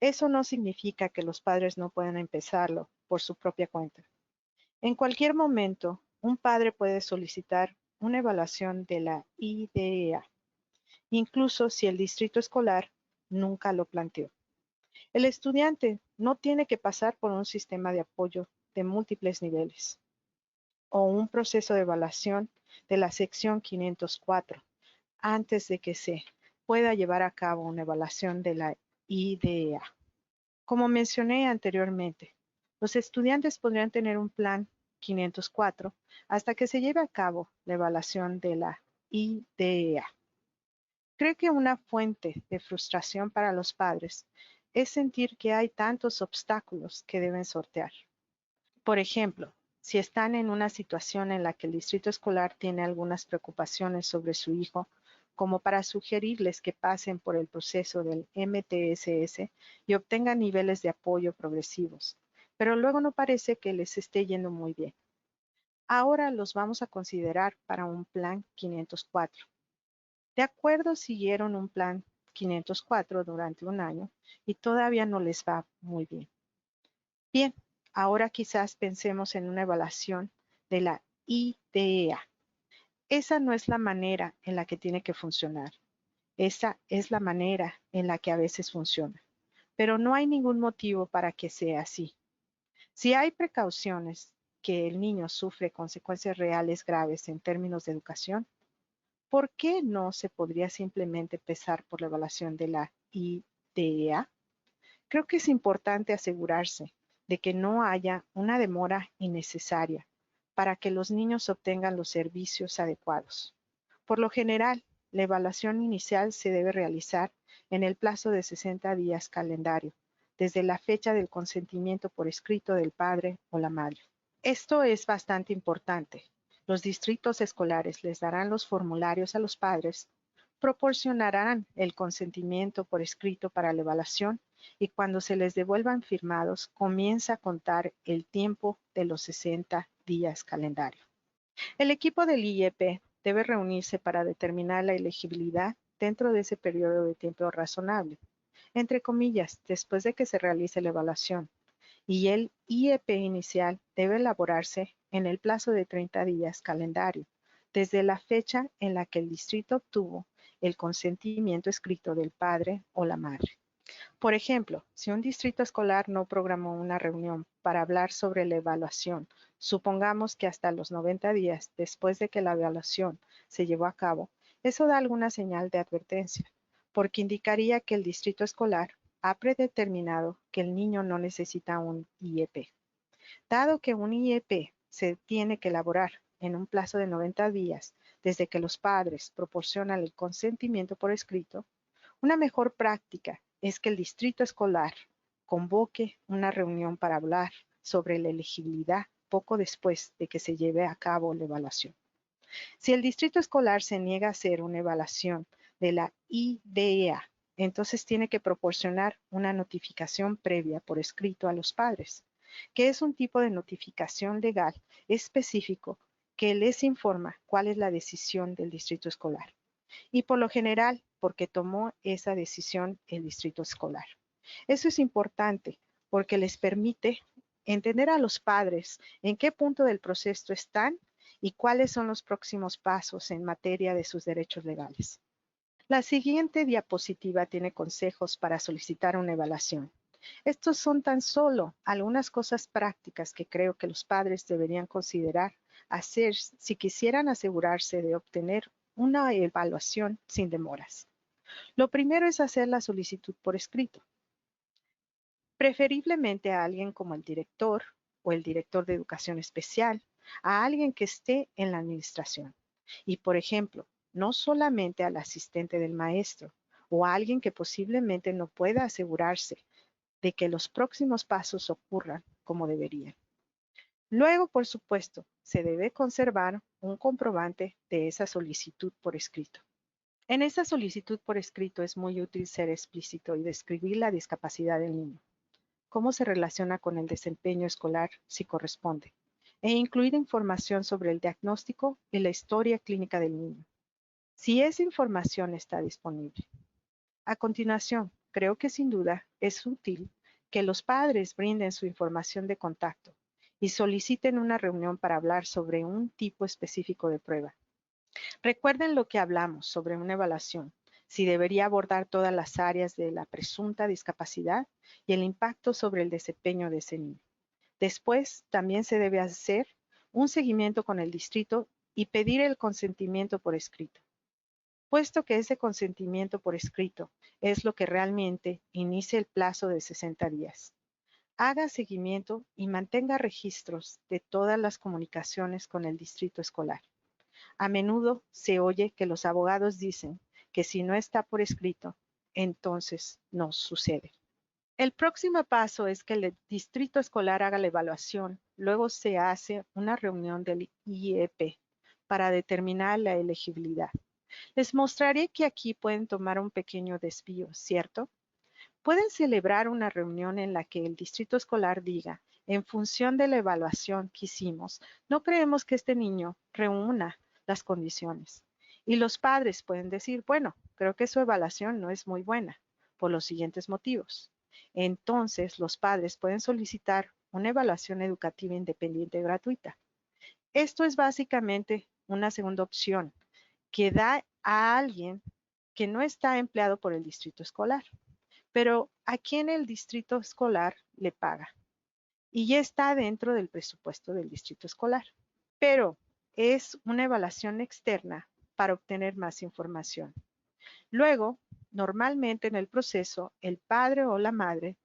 eso no significa que los padres no puedan empezarlo por su propia cuenta. En cualquier momento, un padre puede solicitar una evaluación de la IDEA, incluso si el distrito escolar nunca lo planteó. El estudiante no tiene que pasar por un sistema de apoyo de múltiples niveles o un proceso de evaluación de la sección 504 antes de que se pueda llevar a cabo una evaluación de la IDEA. Como mencioné anteriormente, los estudiantes podrían tener un plan 504 hasta que se lleve a cabo la evaluación de la IDEA. Creo que una fuente de frustración para los padres es sentir que hay tantos obstáculos que deben sortear. Por ejemplo, si están en una situación en la que el distrito escolar tiene algunas preocupaciones sobre su hijo, como para sugerirles que pasen por el proceso del MTSS y obtengan niveles de apoyo progresivos, pero luego no parece que les esté yendo muy bien. Ahora los vamos a considerar para un plan 504. De acuerdo, siguieron un plan 504 durante un año y todavía no les va muy bien. Bien, ahora quizás pensemos en una evaluación de la IDEA. Esa no es la manera en la que tiene que funcionar. Esa es la manera en la que a veces funciona. Pero no hay ningún motivo para que sea así. Si hay precauciones que el niño sufre consecuencias reales graves en términos de educación, ¿por qué no se podría simplemente empezar por la evaluación de la IDEA? Creo que es importante asegurarse de que no haya una demora innecesaria para que los niños obtengan los servicios adecuados. Por lo general, la evaluación inicial se debe realizar en el plazo de 60 días calendario, desde la fecha del consentimiento por escrito del padre o la madre. Esto es bastante importante. Los distritos escolares les darán los formularios a los padres, proporcionarán el consentimiento por escrito para la evaluación y cuando se les devuelvan firmados, comienza a contar el tiempo de los 60 días calendario. El equipo del IEP debe reunirse para determinar la elegibilidad dentro de ese periodo de tiempo razonable, entre comillas, después de que se realice la evaluación, y el IEP inicial debe elaborarse en el plazo de 30 días calendario, desde la fecha en la que el distrito obtuvo el consentimiento escrito del padre o la madre. Por ejemplo, si un distrito escolar no programó una reunión para hablar sobre la evaluación, supongamos que hasta los 90 días después de que la evaluación se llevó a cabo, eso da alguna señal de advertencia, porque indicaría que el distrito escolar ha predeterminado que el niño no necesita un IEP. Dado que un IEP se tiene que elaborar en un plazo de 90 días desde que los padres proporcionan el consentimiento por escrito, una mejor práctica es que el distrito escolar convoque una reunión para hablar sobre la elegibilidad poco después de que se lleve a cabo la evaluación. Si el distrito escolar se niega a hacer una evaluación de la IDEA, entonces tiene que proporcionar una notificación previa por escrito a los padres, que es un tipo de notificación legal específico que les informa cuál es la decisión del distrito escolar. Y por lo general, porque tomó esa decisión el distrito escolar. Eso es importante porque les permite entender a los padres en qué punto del proceso están y cuáles son los próximos pasos en materia de sus derechos legales. La siguiente diapositiva tiene consejos para solicitar una evaluación. Estos son tan solo algunas cosas prácticas que creo que los padres deberían considerar hacer si quisieran asegurarse de obtener una evaluación sin demoras. Lo primero es hacer la solicitud por escrito, preferiblemente a alguien como el director o el director de educación especial, a alguien que esté en la administración. Y, por ejemplo, no solamente al asistente del maestro o a alguien que posiblemente no pueda asegurarse de que los próximos pasos ocurran como deberían. Luego, por supuesto, se debe conservar un comprobante de esa solicitud por escrito. En esa solicitud por escrito es muy útil ser explícito y describir la discapacidad del niño, cómo se relaciona con el desempeño escolar si corresponde, e incluir información sobre el diagnóstico y la historia clínica del niño, si esa información está disponible. A continuación, creo que sin duda es útil que los padres brinden su información de contacto y soliciten una reunión para hablar sobre un tipo específico de prueba. Recuerden lo que hablamos sobre una evaluación, si debería abordar todas las áreas de la presunta discapacidad y el impacto sobre el desempeño de ese niño. Después, también se debe hacer un seguimiento con el distrito y pedir el consentimiento por escrito, puesto que ese consentimiento por escrito es lo que realmente inicia el plazo de 60 días. Haga seguimiento y mantenga registros de todas las comunicaciones con el distrito escolar. A menudo se oye que los abogados dicen que si no está por escrito, entonces no sucede. El próximo paso es que el distrito escolar haga la evaluación. Luego se hace una reunión del IEP para determinar la elegibilidad. Les mostraré que aquí pueden tomar un pequeño desvío, ¿cierto? Pueden celebrar una reunión en la que el distrito escolar diga, en función de la evaluación que hicimos, no creemos que este niño reúna las condiciones. Y los padres pueden decir, bueno, creo que su evaluación no es muy buena, por los siguientes motivos. Entonces, los padres pueden solicitar una evaluación educativa independiente gratuita. Esto es básicamente una segunda opción que da a alguien que no está empleado por el distrito escolar, pero a quien el distrito escolar le paga y ya está dentro del presupuesto del distrito escolar. Pero es una evaluación externa para obtener más información. Luego, normalmente en el proceso, el padre o la madre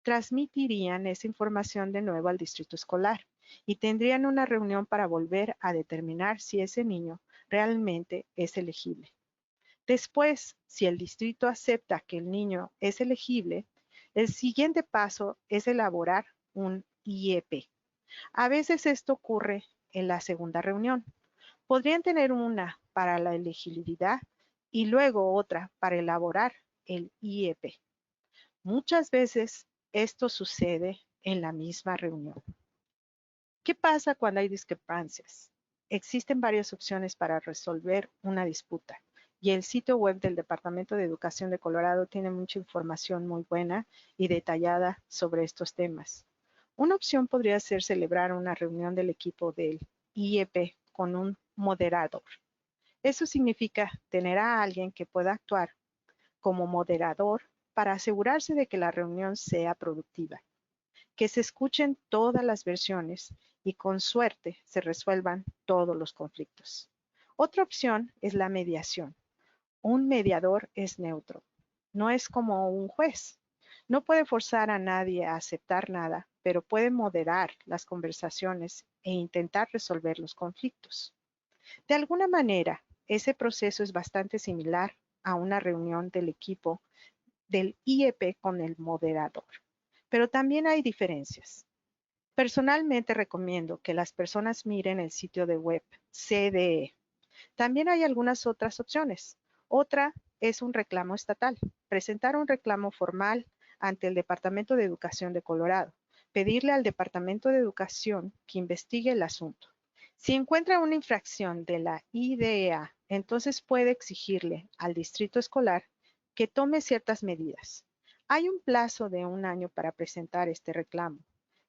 transmitirían esa información de nuevo al distrito escolar y tendrían una reunión para volver a determinar si ese niño realmente es elegible. Después, si el distrito acepta que el niño es elegible, El siguiente paso es elaborar un IEP. A veces esto ocurre en la segunda reunión. Podrían tener una para la elegibilidad y luego otra para elaborar el IEP. Muchas veces esto sucede en la misma reunión. ¿Qué pasa cuando hay discrepancias? Existen varias opciones para resolver una disputa y el sitio web del Departamento de Educación de Colorado tiene mucha información muy buena y detallada sobre estos temas. Una opción podría ser celebrar una reunión del equipo del IEP con un moderador. Eso significa tener a alguien que pueda actuar como moderador para asegurarse de que la reunión sea productiva, que se escuchen todas las versiones y con suerte se resuelvan todos los conflictos. Otra opción es la mediación. Un mediador es neutro, no es como un juez. No puede forzar a nadie a aceptar nada, pero puede moderar las conversaciones e intentar resolver los conflictos. De alguna manera, ese proceso es bastante similar a una reunión del equipo del IEP con el moderador, pero también hay diferencias. Personalmente recomiendo que las personas miren el sitio de web CDE. También hay algunas otras opciones. Otra es un reclamo estatal. Presentar un reclamo formal ante el Departamento de Educación de Colorado. Pedirle al Departamento de Educación que investigue el asunto. Si encuentra una infracción de la IDEA, entonces puede exigirle al distrito escolar que tome ciertas medidas. Hay un plazo de 1 año para presentar este reclamo,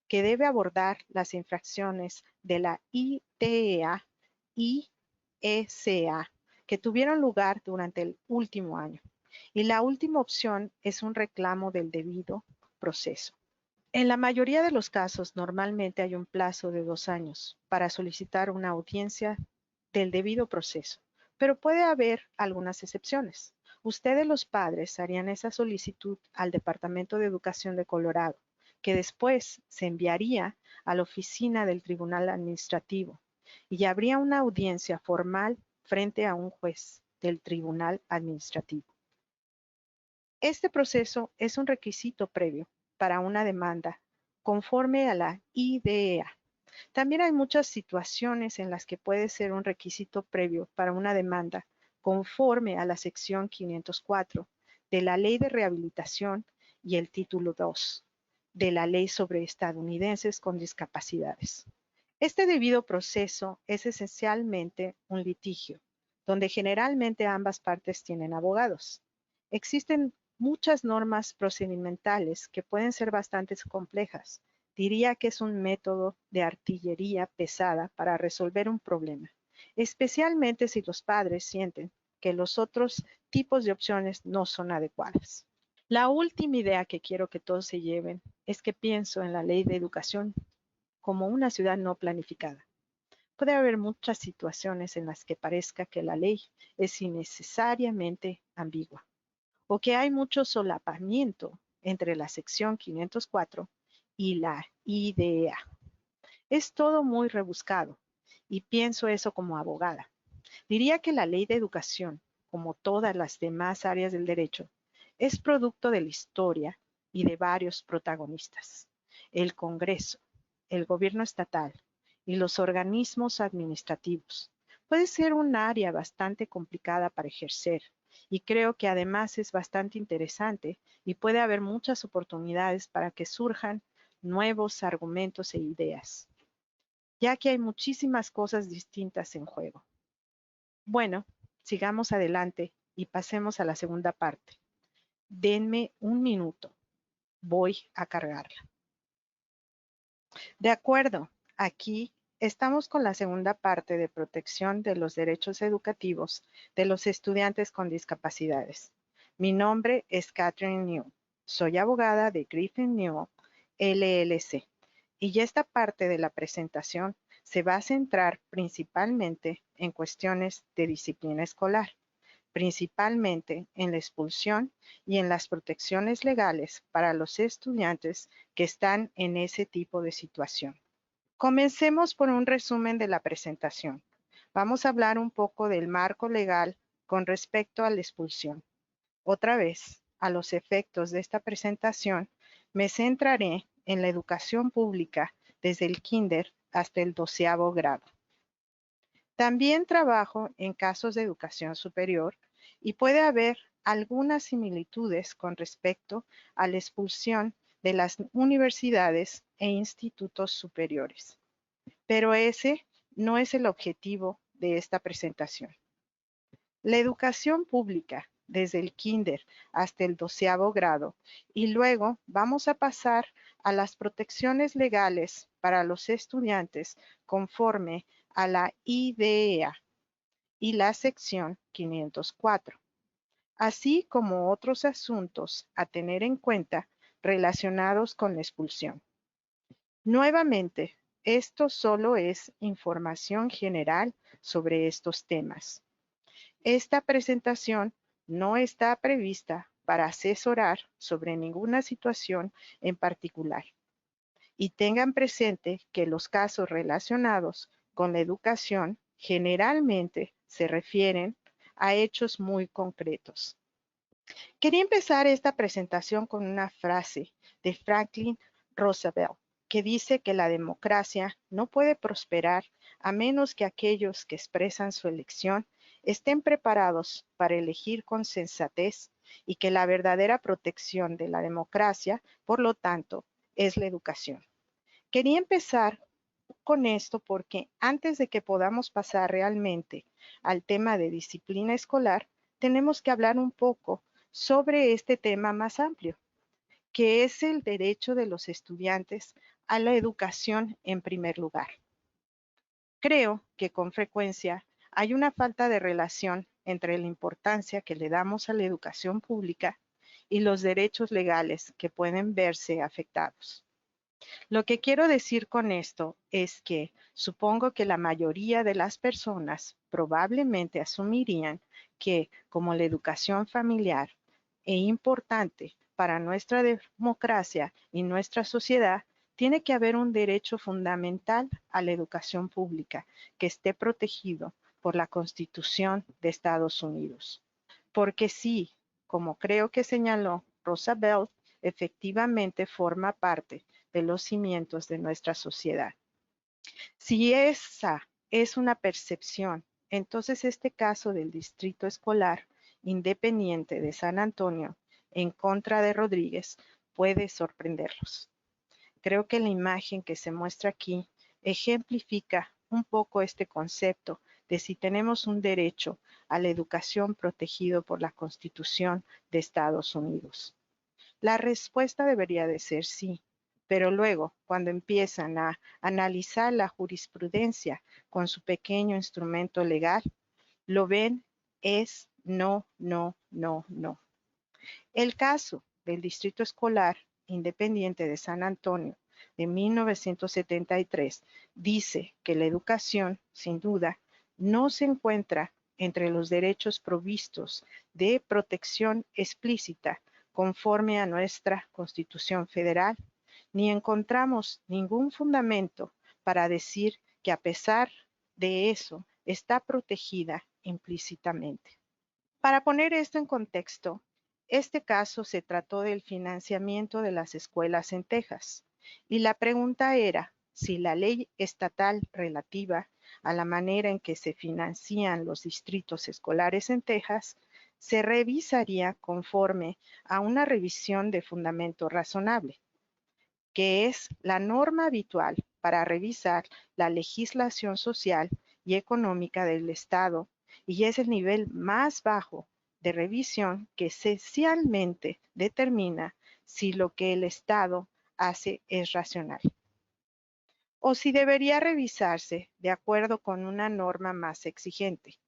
que debe abordar las infracciones de la IDEA y ECA que tuvieron lugar durante el último año. Y la última opción es un reclamo del debido proceso. En la mayoría de los casos, normalmente hay un plazo de 2 años para solicitar una audiencia del debido proceso, pero puede haber algunas excepciones. Ustedes, los padres, harían esa solicitud al Departamento de Educación de Colorado, que después se enviaría a la oficina del Tribunal Administrativo y habría una audiencia formal frente a un juez del Tribunal Administrativo. Este proceso es un requisito previo para una demanda conforme a la IDEA. También hay muchas situaciones en las que puede ser un requisito previo para una demanda conforme a la sección 504 de la Ley de Rehabilitación y el título 2 de la Ley sobre estadounidenses con discapacidades. Este debido proceso es esencialmente un litigio, donde generalmente ambas partes tienen abogados. Existen muchas normas procedimentales que pueden ser bastante complejas. Diría que es un método de artillería pesada para resolver un problema, especialmente si los padres sienten que los otros tipos de opciones no son adecuadas. La última idea que quiero que todos se lleven es que pienso en la ley de educación como una ciudad no planificada. Puede haber muchas situaciones en las que parezca que la ley es innecesariamente ambigua o que hay mucho solapamiento entre la sección 504 y la IDEA. Es todo muy rebuscado y pienso eso como abogada. Diría que la ley de educación, como todas las demás áreas del derecho, es producto de la historia y de varios protagonistas. El Congreso, el gobierno estatal y los organismos administrativos. Puede ser un área bastante complicada para ejercer y creo que además es bastante interesante y puede haber muchas oportunidades para que surjan nuevos argumentos e ideas, ya que hay muchísimas cosas distintas en juego. Bueno, sigamos adelante y pasemos a la segunda parte. Denme un minuto. Voy a cargarla. De acuerdo, aquí estamos con la segunda parte de protección de los derechos educativos de los estudiantes con discapacidades. Mi nombre es Catherine New. Soy abogada de Griffin Newell, LLC. Y esta parte de la presentación se va a centrar principalmente en cuestiones de disciplina escolar, principalmente en la expulsión y en las protecciones legales para los estudiantes que están en ese tipo de situación. Comencemos por un resumen de la presentación. Vamos a hablar un poco del marco legal con respecto a la expulsión. Otra vez, a los efectos de esta presentación, Me centraré en la educación pública desde el kinder hasta el 12º grado. También trabajo en casos de educación superior y puede haber algunas similitudes con respecto a la expulsión de las universidades e institutos superiores. Pero ese no es el objetivo de esta presentación. La educación pública desde el kinder hasta el 12º grado y luego vamos a pasar a las protecciones legales para los estudiantes conforme a la IDEA y la sección 504, así como otros asuntos a tener en cuenta relacionados con la expulsión. Nuevamente, esto solo es información general sobre estos temas. Esta presentación no está prevista para asesorar sobre ninguna situación en particular. Y tengan presente que los casos relacionados con la educación generalmente se refieren a hechos muy concretos. Quería empezar esta presentación con una frase de Franklin Roosevelt que dice que la democracia no puede prosperar a menos que aquellos que expresan su elección estén preparados para elegir con sensatez y que la verdadera protección de la democracia, por lo tanto, es la educación. Quería empezar con esto porque antes de que podamos pasar realmente al tema de disciplina escolar, tenemos que hablar un poco sobre este tema más amplio, que es el derecho de los estudiantes a la educación en primer lugar. Creo que con frecuencia hay una falta de relación entre la importancia que le damos a la educación pública y los derechos legales que pueden verse afectados. Lo que quiero decir con esto es que supongo que la mayoría de las personas probablemente asumirían que, como la educación familiar es importante para nuestra democracia y nuestra sociedad, tiene que haber un derecho fundamental a la educación pública que esté protegido por la Constitución de Estados Unidos. Porque sí, como creo que señaló Roosevelt, efectivamente forma parte de los cimientos de nuestra sociedad. Si esa es una percepción, entonces este caso del Distrito Escolar Independiente de San Antonio en contra de Rodríguez puede sorprenderlos. Creo que la imagen que se muestra aquí ejemplifica un poco este concepto de si tenemos un derecho a la educación protegido por la Constitución de Estados Unidos. La respuesta debería de ser sí, pero luego, cuando empiezan a analizar la jurisprudencia con su pequeño instrumento legal, lo ven es no, no, no, no. El caso del Distrito Escolar Independiente de San Antonio de 1973 dice que la educación, sin duda, no se encuentra entre los derechos provistos de protección explícita conforme a nuestra Constitución Federal, ni encontramos ningún fundamento para decir que a pesar de eso está protegida implícitamente. Para poner esto en contexto, este caso se trató del financiamiento de las escuelas en Texas y la pregunta era si la ley estatal relativa a la manera en que se financian los distritos escolares en Texas se revisaría conforme a una revisión de fundamento razonable, que es la norma habitual para revisar la legislación social y económica del Estado y es el nivel más bajo de revisión que esencialmente determina si lo que el Estado hace es racional o si debería revisarse de acuerdo con una norma más exigente,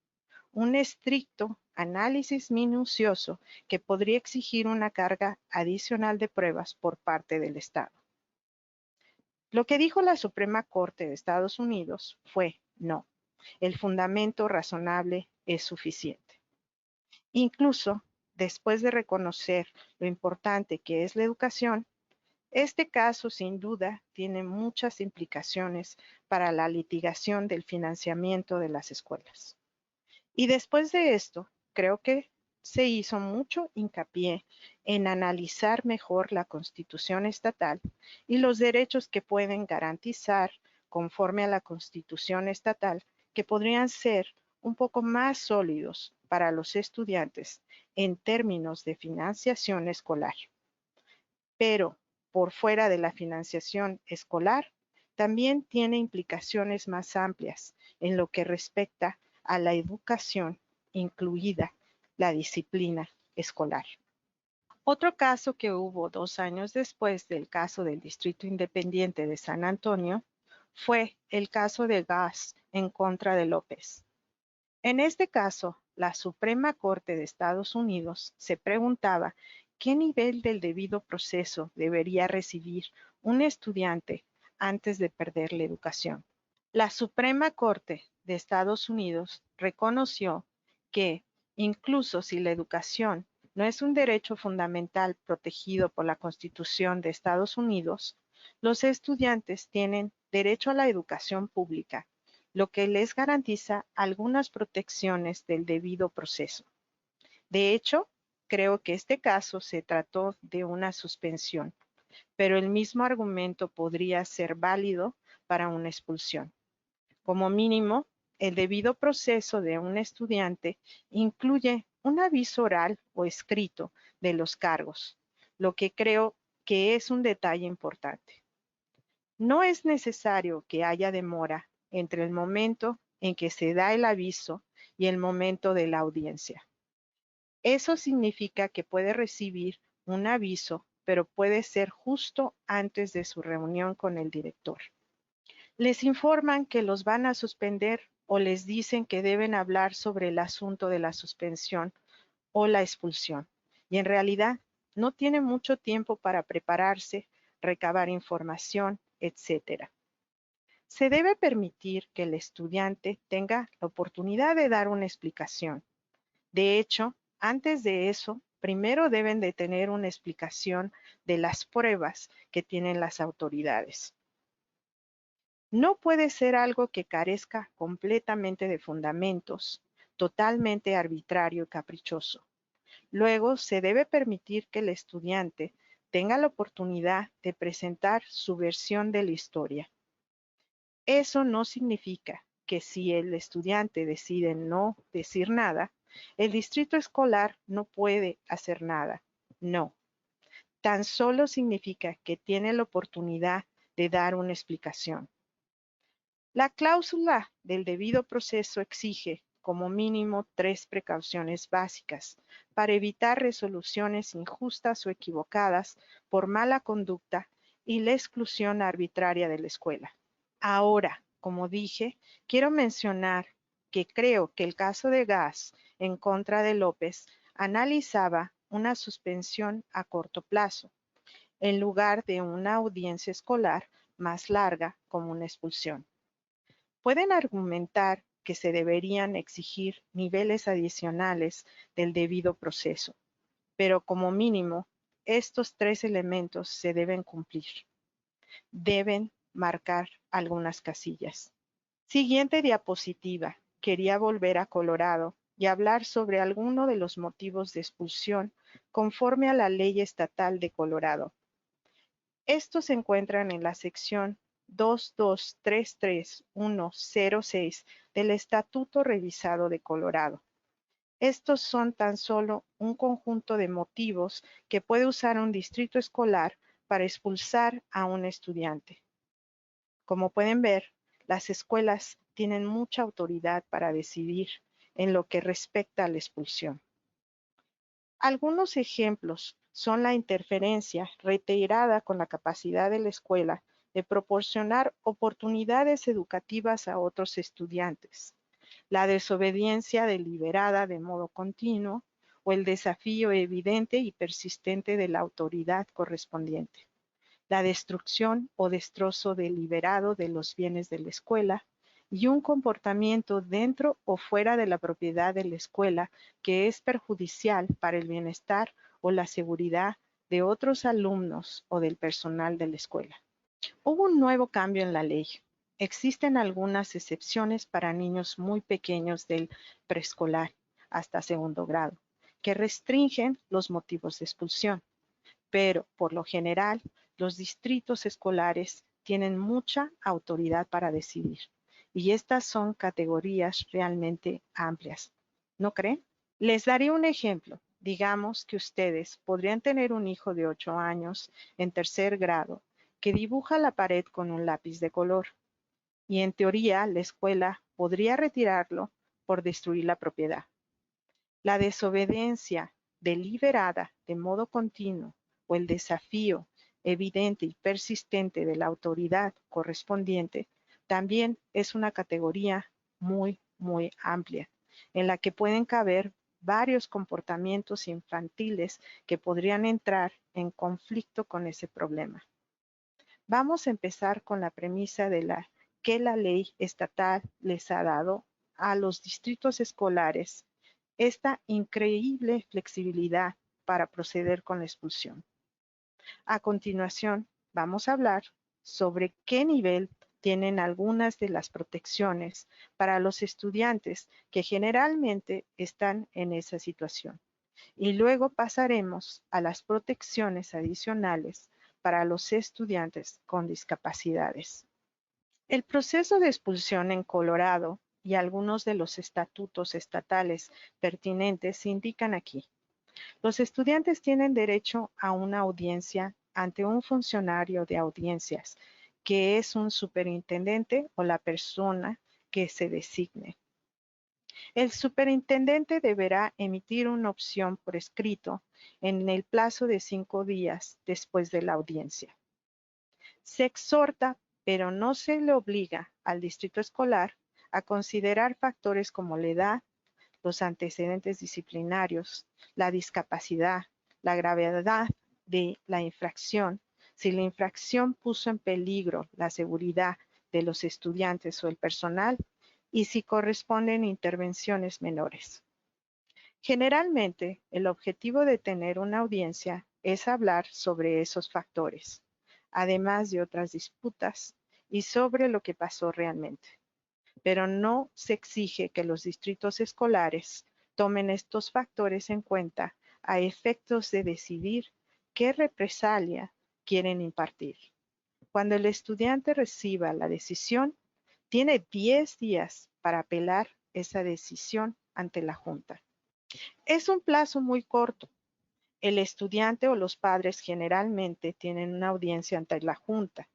un estricto análisis minucioso que podría exigir una carga adicional de pruebas por parte del Estado. Lo que dijo la Suprema Corte de Estados Unidos fue no, el fundamento razonable es suficiente. Incluso después de reconocer lo importante que es la educación, este caso sin duda tiene muchas implicaciones para la litigación del financiamiento de las escuelas. Y después de esto, creo que se hizo mucho hincapié en analizar mejor la Constitución estatal y los derechos que pueden garantizar conforme a la Constitución estatal, que podrían ser un poco más sólidos para los estudiantes en términos de financiación escolar. Pero por fuera de la financiación escolar, también tiene implicaciones más amplias en lo que respecta a la educación, incluida la disciplina escolar. Otro caso que hubo 2 años después del caso del Distrito Independiente de San Antonio fue el caso de Gas en contra de López. En este caso, la Suprema Corte de Estados Unidos se preguntaba qué nivel del debido proceso debería recibir un estudiante antes de perder la educación. La Suprema Corte de Estados Unidos reconoció que, incluso si la educación no es un derecho fundamental protegido por la Constitución de Estados Unidos, los estudiantes tienen derecho a la educación pública, lo que les garantiza algunas protecciones del debido proceso. De hecho, creo que este caso se trató de una suspensión, pero el mismo argumento podría ser válido para una expulsión. Como mínimo, el debido proceso de un estudiante incluye un aviso oral o escrito de los cargos, lo que creo que es un detalle importante. No es necesario que haya demora entre el momento en que se da el aviso y el momento de la audiencia. Eso significa que puede recibir un aviso, pero puede ser justo antes de su reunión con el director. Les informan que los van a suspender o les dicen que deben hablar sobre el asunto de la suspensión o la expulsión. Y en realidad no tienen mucho tiempo para prepararse, recabar información, etc. Se debe permitir que el estudiante tenga la oportunidad de dar una explicación. De hecho, antes de eso, primero deben de tener una explicación de las pruebas que tienen las autoridades. No puede ser algo que carezca completamente de fundamentos, totalmente arbitrario y caprichoso. Luego, se debe permitir que el estudiante tenga la oportunidad de presentar su versión de la historia. Eso no significa que si el estudiante decide no decir nada, el distrito escolar no puede hacer nada. No. Tan solo significa que tiene la oportunidad de dar una explicación. La cláusula del debido proceso exige, como mínimo, 3 precauciones básicas para evitar resoluciones injustas o equivocadas por mala conducta y la exclusión arbitraria de la escuela. Ahora, como dije, quiero mencionar que creo que el caso de Gas en contra de López analizaba una suspensión a corto plazo, en lugar de una audiencia escolar más larga como una expulsión. Pueden argumentar que se deberían exigir niveles adicionales del debido proceso, pero como mínimo, estos 3 elementos se deben cumplir. Deben marcar algunas casillas. Siguiente diapositiva. Quería volver a Colorado y hablar sobre alguno de los motivos de expulsión conforme a la ley estatal de Colorado. Estos se encuentran en la sección 2233106 del Estatuto Revisado de Colorado. Estos son tan solo un conjunto de motivos que puede usar un distrito escolar para expulsar a un estudiante. Como pueden ver, las escuelas tienen mucha autoridad para decidir en lo que respecta a la expulsión. Algunos ejemplos son la interferencia reiterada con la capacidad de la escuela de proporcionar oportunidades educativas a otros estudiantes, la desobediencia deliberada de modo continuo o el desafío evidente y persistente de la autoridad correspondiente, la destrucción o destrozo deliberado de los bienes de la escuela, y un comportamiento dentro o fuera de la propiedad de la escuela que es perjudicial para el bienestar o la seguridad de otros alumnos o del personal de la escuela. Hubo un nuevo cambio en la ley. Existen algunas excepciones para niños muy pequeños del preescolar hasta segundo grado, que restringen los motivos de expulsión, pero por lo general los distritos escolares tienen mucha autoridad para decidir, y estas son categorías realmente amplias. ¿No creen? Les daré un ejemplo. Digamos que ustedes podrían tener un hijo de 8 años en tercer grado que dibuja la pared con un lápiz de color, y en teoría la escuela podría retirarlo por destruir la propiedad. La desobediencia deliberada de modo continuo o el desafío evidente y persistente de la autoridad correspondiente también es una categoría muy amplia, en la que pueden caber varios comportamientos infantiles que podrían entrar en conflicto con ese problema. Vamos a empezar con la premisa de que la ley estatal les ha dado a los distritos escolares esta increíble flexibilidad para proceder con la expulsión. A continuación, vamos a hablar sobre qué nivel tienen algunas de las protecciones para los estudiantes que generalmente están en esa situación. Y luego pasaremos a las protecciones adicionales para los estudiantes con discapacidades. El proceso de expulsión en Colorado y algunos de los estatutos estatales pertinentes se indican aquí. Los estudiantes tienen derecho a una audiencia ante un funcionario de audiencias, que es un superintendente o la persona que se designe. El superintendente deberá emitir una opción por escrito en el plazo de 5 días después de la audiencia. Se exhorta, pero no se le obliga al distrito escolar a considerar factores como la edad, los antecedentes disciplinarios, la discapacidad, la gravedad de la infracción, si la infracción puso en peligro la seguridad de los estudiantes o el personal, y si corresponden intervenciones menores. Generalmente, el objetivo de tener una audiencia es hablar sobre esos factores, además de otras disputas, y sobre lo que pasó realmente. Pero no se exige que los distritos escolares tomen estos factores en cuenta a efectos de decidir qué represalia quieren impartir. Cuando el estudiante reciba la decisión, tiene 10 días para apelar esa decisión ante la Junta. Es un plazo muy corto. El estudiante o los padres generalmente tienen una audiencia ante la Junta.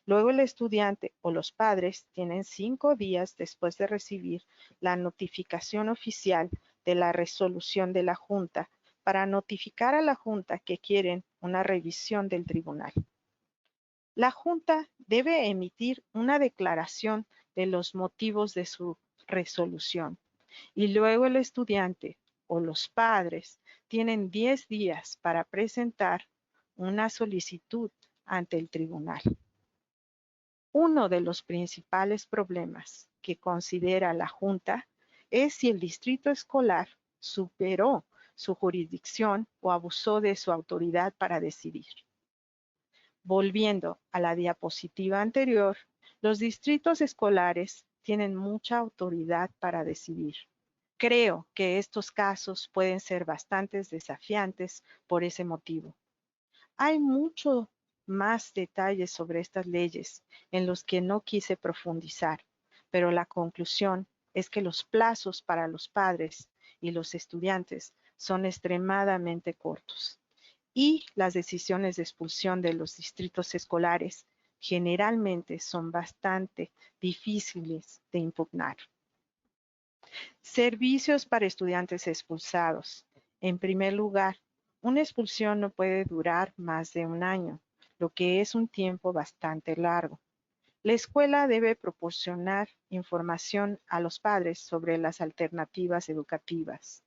Luego el estudiante o los padres tienen 5 días después de recibir la notificación oficial de la resolución de la Junta para notificar a la Junta que quieren una revisión del tribunal. La Junta debe emitir una declaración de los motivos de su resolución, y luego el estudiante o los padres tienen 10 días para presentar una solicitud ante el tribunal. Uno de los principales problemas que considera la Junta es si el distrito escolar superó su jurisdicción o abusó de su autoridad para decidir. Volviendo a la diapositiva anterior, los distritos escolares tienen mucha autoridad para decidir. Creo que estos casos pueden ser bastante desafiantes por ese motivo. Hay mucho más detalles sobre estas leyes en los que no quise profundizar, pero la conclusión es que los plazos para los padres y los estudiantes son extremadamente cortos, y las decisiones de expulsión de los distritos escolares generalmente son bastante difíciles de impugnar. Servicios para estudiantes expulsados. En primer lugar, una expulsión no puede durar más de un año, lo que es un tiempo bastante largo. La escuela debe proporcionar información a los padres sobre las alternativas educativas.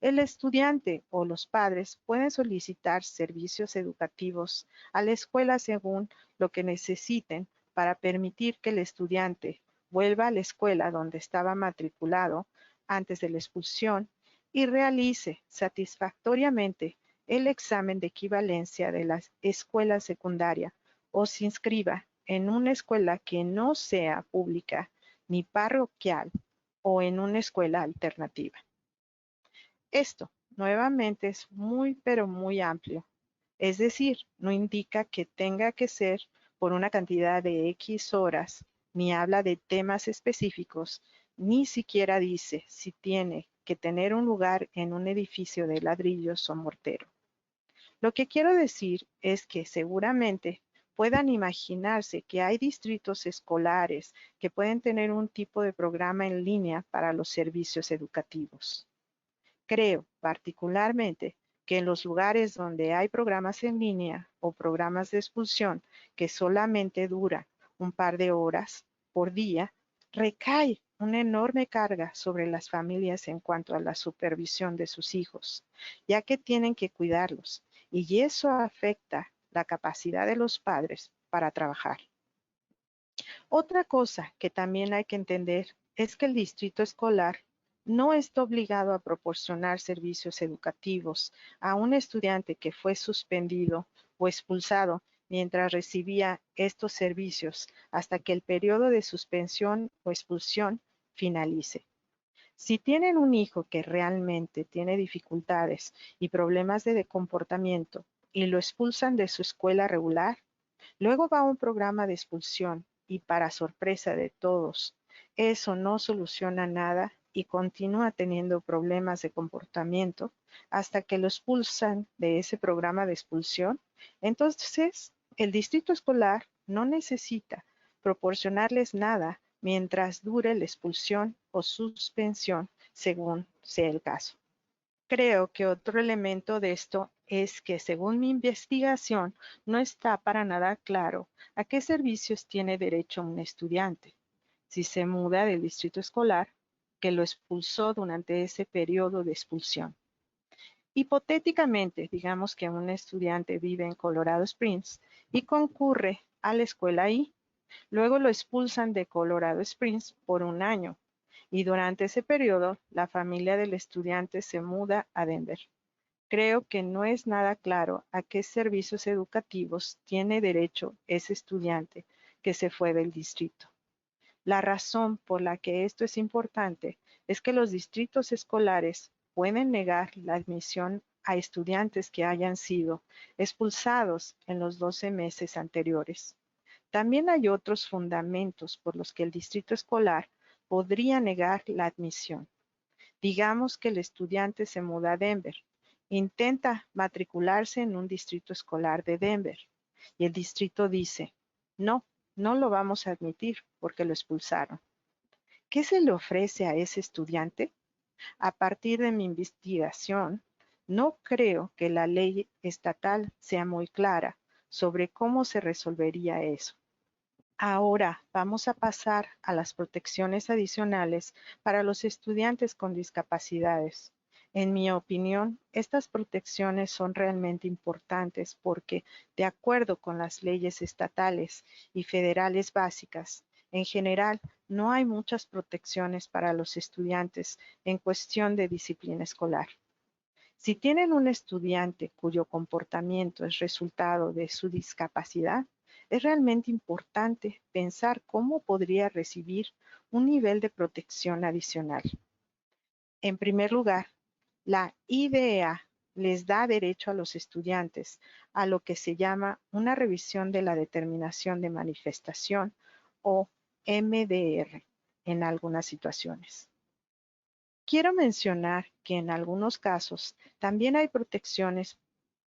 El estudiante o los padres pueden solicitar servicios educativos a la escuela según lo que necesiten para permitir que el estudiante vuelva a la escuela donde estaba matriculado antes de la expulsión y realice satisfactoriamente el examen de equivalencia de la escuela secundaria o se inscriba en una escuela que no sea pública ni parroquial o en una escuela alternativa. Esto nuevamente es muy pero muy amplio. Es decir, no indica que tenga que ser por una cantidad de X horas, ni habla de temas específicos, ni siquiera dice si tiene que tener un lugar en un edificio de ladrillos o mortero. Lo que quiero decir es que seguramente puedan imaginarse que hay distritos escolares que pueden tener un tipo de programa en línea para los servicios educativos. Creo particularmente que en los lugares donde hay programas en línea o programas de expulsión que solamente duran un par de horas por día, recae una enorme carga sobre las familias en cuanto a la supervisión de sus hijos, ya que tienen que cuidarlos, y eso afecta la capacidad de los padres para trabajar. Otra cosa que también hay que entender es que el distrito escolar no está obligado a proporcionar servicios educativos a un estudiante que fue suspendido o expulsado mientras recibía estos servicios hasta que el periodo de suspensión o expulsión finalice. Si tienen un hijo que realmente tiene dificultades y problemas de comportamiento y lo expulsan de su escuela regular, luego va a un programa de expulsión y para sorpresa de todos, eso no soluciona nada y continúa teniendo problemas de comportamiento hasta que lo expulsan de ese programa de expulsión. Entonces, el distrito escolar no necesita proporcionarles nada mientras dure la expulsión o suspensión, según sea el caso. Creo que otro elemento de esto es que, según mi investigación, no está para nada claro a qué servicios tiene derecho un estudiante si se muda del distrito escolar que lo expulsó durante ese periodo de expulsión. Hipotéticamente, digamos que un estudiante vive en Colorado Springs y concurre a la escuela ahí. Luego lo expulsan de Colorado Springs por un año y durante ese periodo la familia del estudiante se muda a Denver. Creo que no es nada claro a qué servicios educativos tiene derecho ese estudiante que se fue del distrito. La razón por la que esto es importante es que los distritos escolares pueden negar la admisión a estudiantes que hayan sido expulsados en los 12 meses anteriores. También hay otros fundamentos por los que el distrito escolar podría negar la admisión. Digamos que el estudiante se muda a Denver, intenta matricularse en un distrito escolar de Denver y el distrito dice, no, no lo vamos a admitir porque lo expulsaron. ¿Qué se le ofrece a ese estudiante? A partir de mi investigación, no creo que la ley estatal sea muy clara sobre cómo se resolvería eso. Ahora vamos a pasar a las protecciones adicionales para los estudiantes con discapacidades. En mi opinión, estas protecciones son realmente importantes porque, de acuerdo con las leyes estatales y federales básicas, en general, no hay muchas protecciones para los estudiantes en cuestión de disciplina escolar. Si tienen un estudiante cuyo comportamiento es resultado de su discapacidad, es realmente importante pensar cómo podría recibir un nivel de protección adicional. En primer lugar, la IDEA les da derecho a los estudiantes a lo que se llama una revisión de la determinación de manifestación o MDR en algunas situaciones. Quiero mencionar que en algunos casos también hay protecciones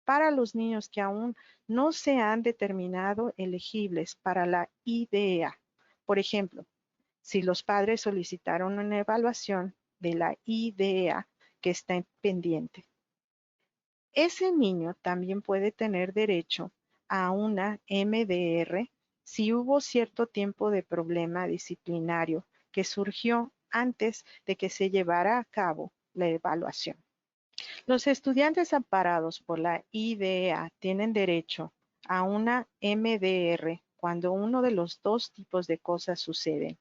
para los niños que aún no se han determinado elegibles para la IDEA. Por ejemplo, si los padres solicitaron una evaluación de la IDEA que está pendiente. Ese niño también puede tener derecho a una MDR si hubo cierto tiempo de problema disciplinario que surgió antes de que se llevara a cabo la evaluación. Los estudiantes amparados por la IDEA tienen derecho a una MDR cuando uno de los dos tipos de cosas suceden,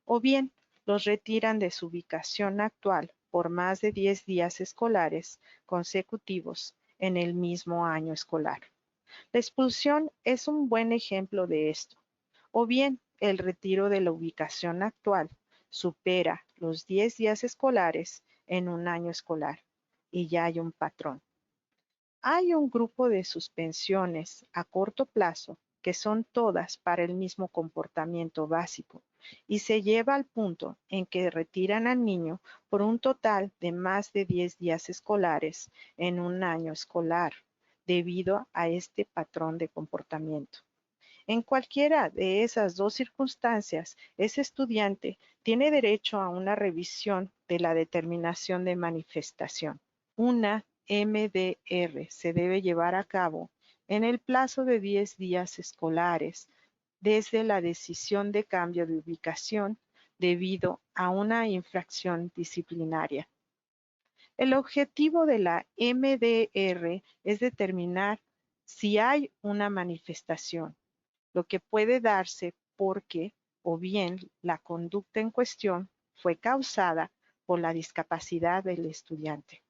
o bien los retiran de su ubicación actual por más de 10 días escolares consecutivos en el mismo año escolar. La expulsión es un buen ejemplo de esto, o bien el retiro de la ubicación actual supera los 10 días escolares en un año escolar. y ya hay un patrón. Hay un grupo de suspensiones a corto plazo que son todas para el mismo comportamiento básico y se lleva al punto en que retiran al niño por un total de más de 10 días escolares en un año escolar debido a este patrón de comportamiento. En cualquiera de esas dos circunstancias, ese estudiante tiene derecho a una revisión de la determinación de manifestación. Una MDR se debe llevar a cabo en el plazo de 10 días escolares desde la decisión de cambio de ubicación debido a una infracción disciplinaria. El objetivo de la MDR es determinar si hay una manifestación, lo que puede darse porque o bien la conducta en cuestión fue causada por la discapacidad del estudiante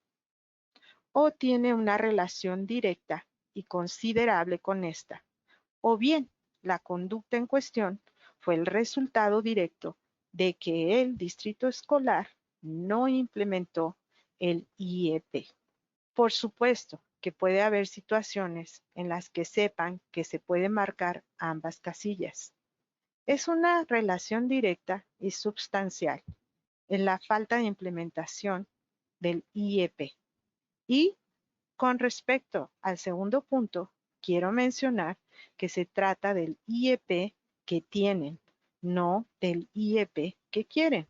o tiene una relación directa y considerable con esta, o bien la conducta en cuestión fue el resultado directo de que el distrito escolar no implementó el IEP. Por supuesto que puede haber situaciones en las que sepan que se puede marcar ambas casillas. Es una relación directa y substancial en la falta de implementación del IEP. Y con respecto al segundo punto, quiero mencionar que se trata del IEP que tienen, no del IEP que quieren.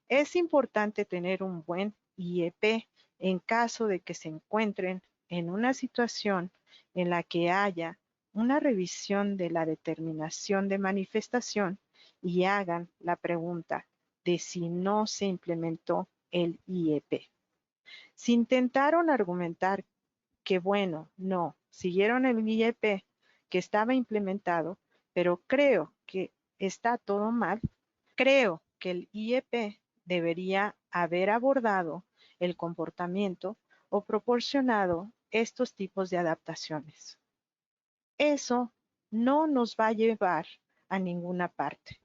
Es importante tener un buen IEP en caso de que se encuentren en una situación en la que haya una revisión de la determinación de manifestación y hagan la pregunta de si no se implementó el IEP. Si intentaron argumentar que bueno, no, siguieron el IEP que estaba implementado, pero creo que está todo mal, creo que el IEP debería haber abordado el comportamiento o proporcionado estos tipos de adaptaciones. Eso no nos va a llevar a ninguna parte.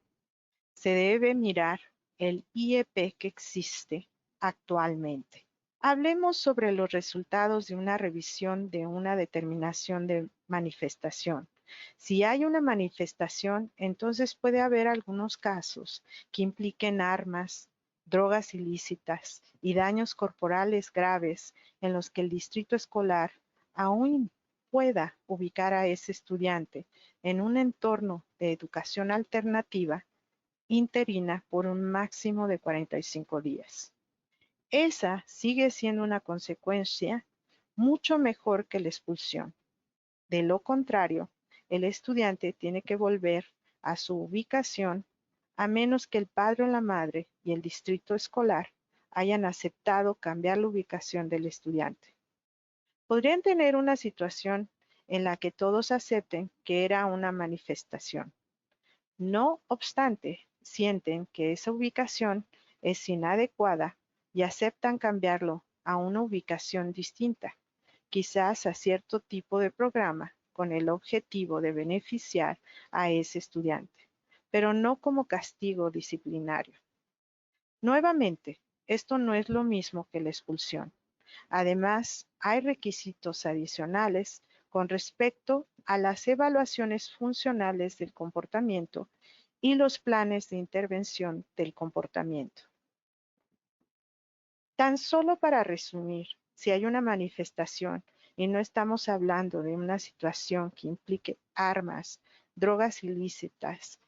Se debe mirar el IEP que existe actualmente. Hablemos sobre los resultados de una revisión de una determinación de manifestación. Si hay una manifestación, entonces puede haber algunos casos que impliquen armas, drogas ilícitas y daños corporales graves en los que el distrito escolar aún pueda ubicar a ese estudiante en un entorno de educación alternativa interina por un máximo de 45 días. Esa sigue siendo una consecuencia mucho mejor que la expulsión. De lo contrario, el estudiante tiene que volver a su ubicación a menos que el padre o la madre y el distrito escolar hayan aceptado cambiar la ubicación del estudiante. Podrían tener una situación en la que todos acepten que era una manifestación. No obstante, sienten que esa ubicación es inadecuada y aceptan cambiarlo a una ubicación distinta, quizás a cierto tipo de programa con el objetivo de beneficiar a ese estudiante, pero no como castigo disciplinario. Nuevamente, esto no es lo mismo que la expulsión. Además, hay requisitos adicionales con respecto a las evaluaciones funcionales del comportamiento y los planes de intervención del comportamiento. Tan solo para resumir, si hay una manifestación y no estamos hablando de una situación que implique armas, drogas ilícitas,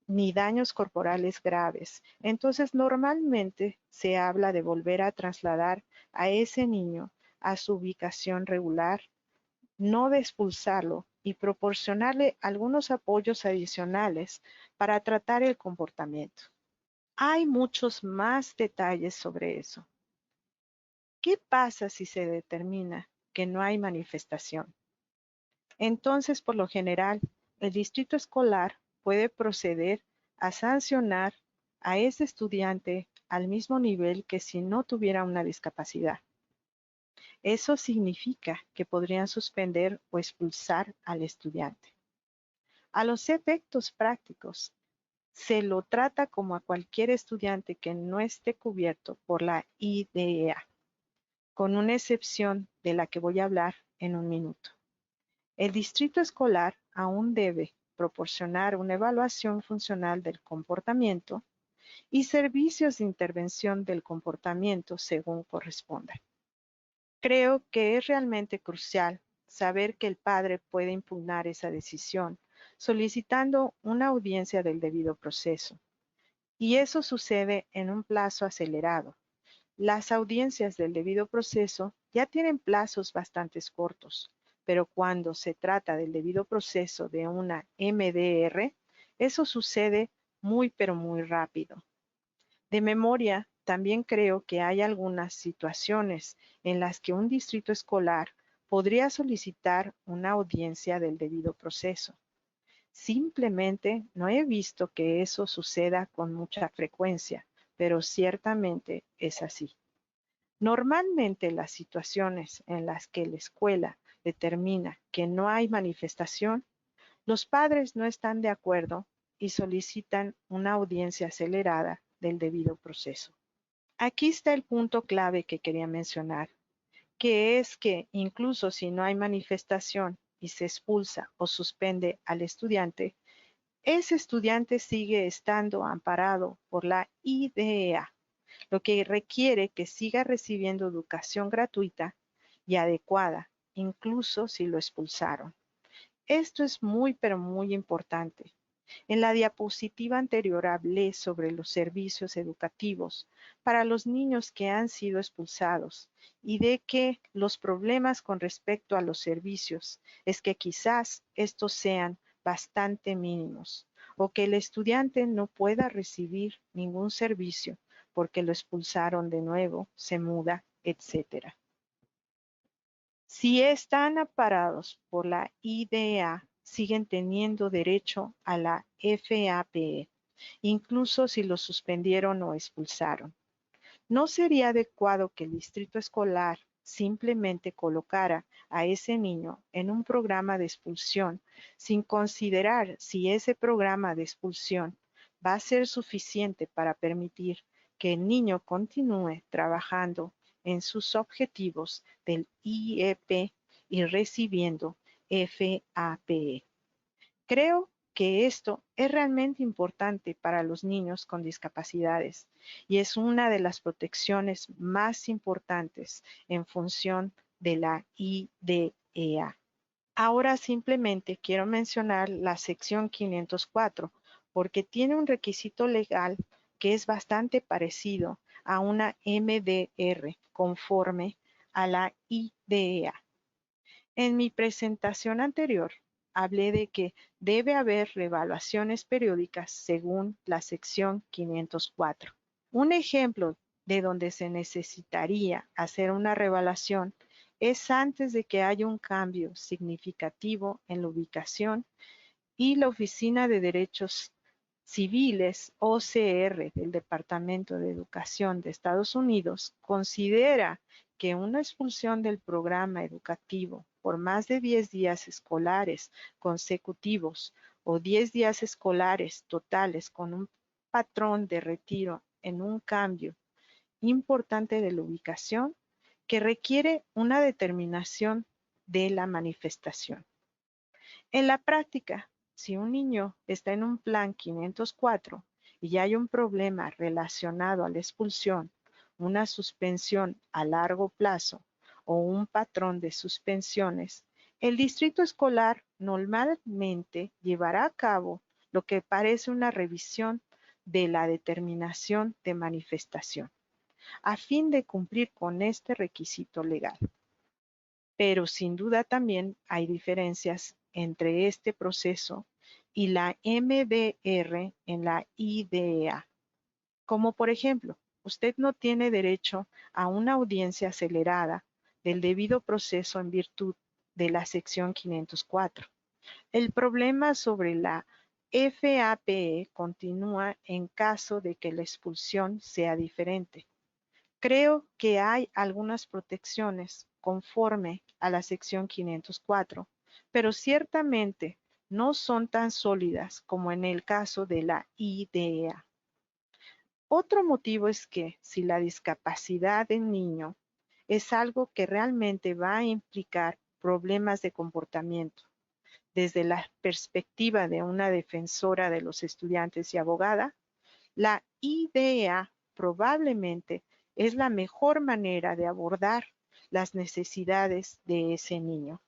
ni daños corporales graves, entonces normalmente se habla de volver a trasladar a ese niño a su ubicación regular, no de expulsarlo y proporcionarle algunos apoyos adicionales para tratar el comportamiento. Hay muchos más detalles sobre eso. ¿Qué pasa si se determina que no hay manifestación? Entonces, por lo general, el distrito escolar puede proceder a sancionar a ese estudiante al mismo nivel que si no tuviera una discapacidad. Eso significa que podrían suspender o expulsar al estudiante. A los efectos prácticos, se lo trata como a cualquier estudiante que no esté cubierto por la IDEA. con una excepción de la que voy a hablar en un minuto. El distrito escolar aún debe proporcionar una evaluación funcional del comportamiento y servicios de intervención del comportamiento según corresponda. Creo que es realmente crucial saber que el padre puede impugnar esa decisión solicitando una audiencia del debido proceso, y eso sucede en un plazo acelerado. Las audiencias del debido proceso ya tienen plazos bastante cortos, pero cuando se trata del debido proceso de una MDR, eso sucede muy pero muy rápido. De memoria, también creo que hay algunas situaciones en las que un distrito escolar podría solicitar una audiencia del debido proceso. Simplemente no he visto que eso suceda con mucha frecuencia, pero ciertamente es así. Normalmente las situaciones en las que la escuela determina que no hay manifestación, los padres no están de acuerdo y solicitan una audiencia acelerada del debido proceso. Aquí está el punto clave que quería mencionar, que es que incluso si no hay manifestación y se expulsa o suspende al estudiante, ese estudiante sigue estando amparado por la IDEA, lo que requiere que siga recibiendo educación gratuita y adecuada, incluso si lo expulsaron. Esto es muy, pero muy importante. En la diapositiva anterior hablé sobre los servicios educativos para los niños que han sido expulsados y de que los problemas con respecto a los servicios es que quizás estos sean bastante mínimos o que el estudiante no pueda recibir ningún servicio porque lo expulsaron de nuevo, se muda, etc. Si están amparados por la IDEA, siguen teniendo derecho a la FAPE, incluso si los suspendieron o expulsaron. ¿No sería adecuado que el distrito escolar simplemente colocara a ese niño en un programa de expulsión sin considerar si ese programa de expulsión va a ser suficiente para permitir que el niño continúe trabajando en sus objetivos del IEP y recibiendo FAPE? Creo que esto es realmente importante para los niños con discapacidades y es una de las protecciones más importantes en función de la IDEA. Ahora simplemente quiero mencionar la sección 504 porque tiene un requisito legal que es bastante parecido a una MDR conforme a la IDEA. En mi presentación anterior, hablé de que debe haber reevaluaciones periódicas según la sección 504. Un ejemplo de donde se necesitaría hacer una reevaluación es antes de que haya un cambio significativo en la ubicación y la Oficina de Derechos Civiles, OCR, del Departamento de Educación de Estados Unidos, considera que una expulsión del programa educativo por más de 10 días escolares consecutivos o 10 días escolares totales con un patrón de retiro en un cambio importante de la ubicación que requiere una determinación de la manifestación. En la práctica, si un niño está en un plan 504 y hay un problema relacionado a la expulsión, una suspensión a largo plazo o un patrón de suspensiones, el distrito escolar normalmente llevará a cabo lo que parece una revisión de la determinación de manifestación, a fin de cumplir con este requisito legal. Pero sin duda también hay diferencias entre este proceso y la MDR en la IDEA. Como por ejemplo, usted no tiene derecho a una audiencia acelerada del debido proceso en virtud de la sección 504. El problema sobre la FAPE continúa en caso de que la expulsión sea diferente. Creo que hay algunas protecciones conforme a la sección 504, pero ciertamente no son tan sólidas como en el caso de la IDEA. Otro motivo es que si la discapacidad del niño es algo que realmente va a implicar problemas de comportamiento. Desde la perspectiva de una defensora de los estudiantes y abogada, la idea probablemente es la mejor manera de abordar las necesidades de ese niño.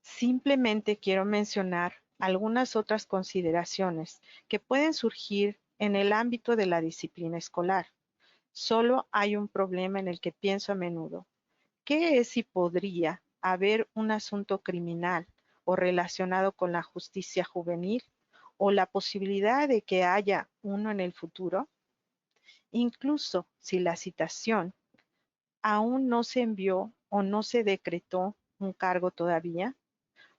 Simplemente quiero mencionar algunas otras consideraciones que pueden surgir en el ámbito de la disciplina escolar. Solo hay un problema en el que pienso a menudo. ¿Qué es si podría haber un asunto criminal o relacionado con la justicia juvenil o la posibilidad de que haya uno en el futuro? Incluso si la citación aún no se envió o no se decretó un cargo todavía,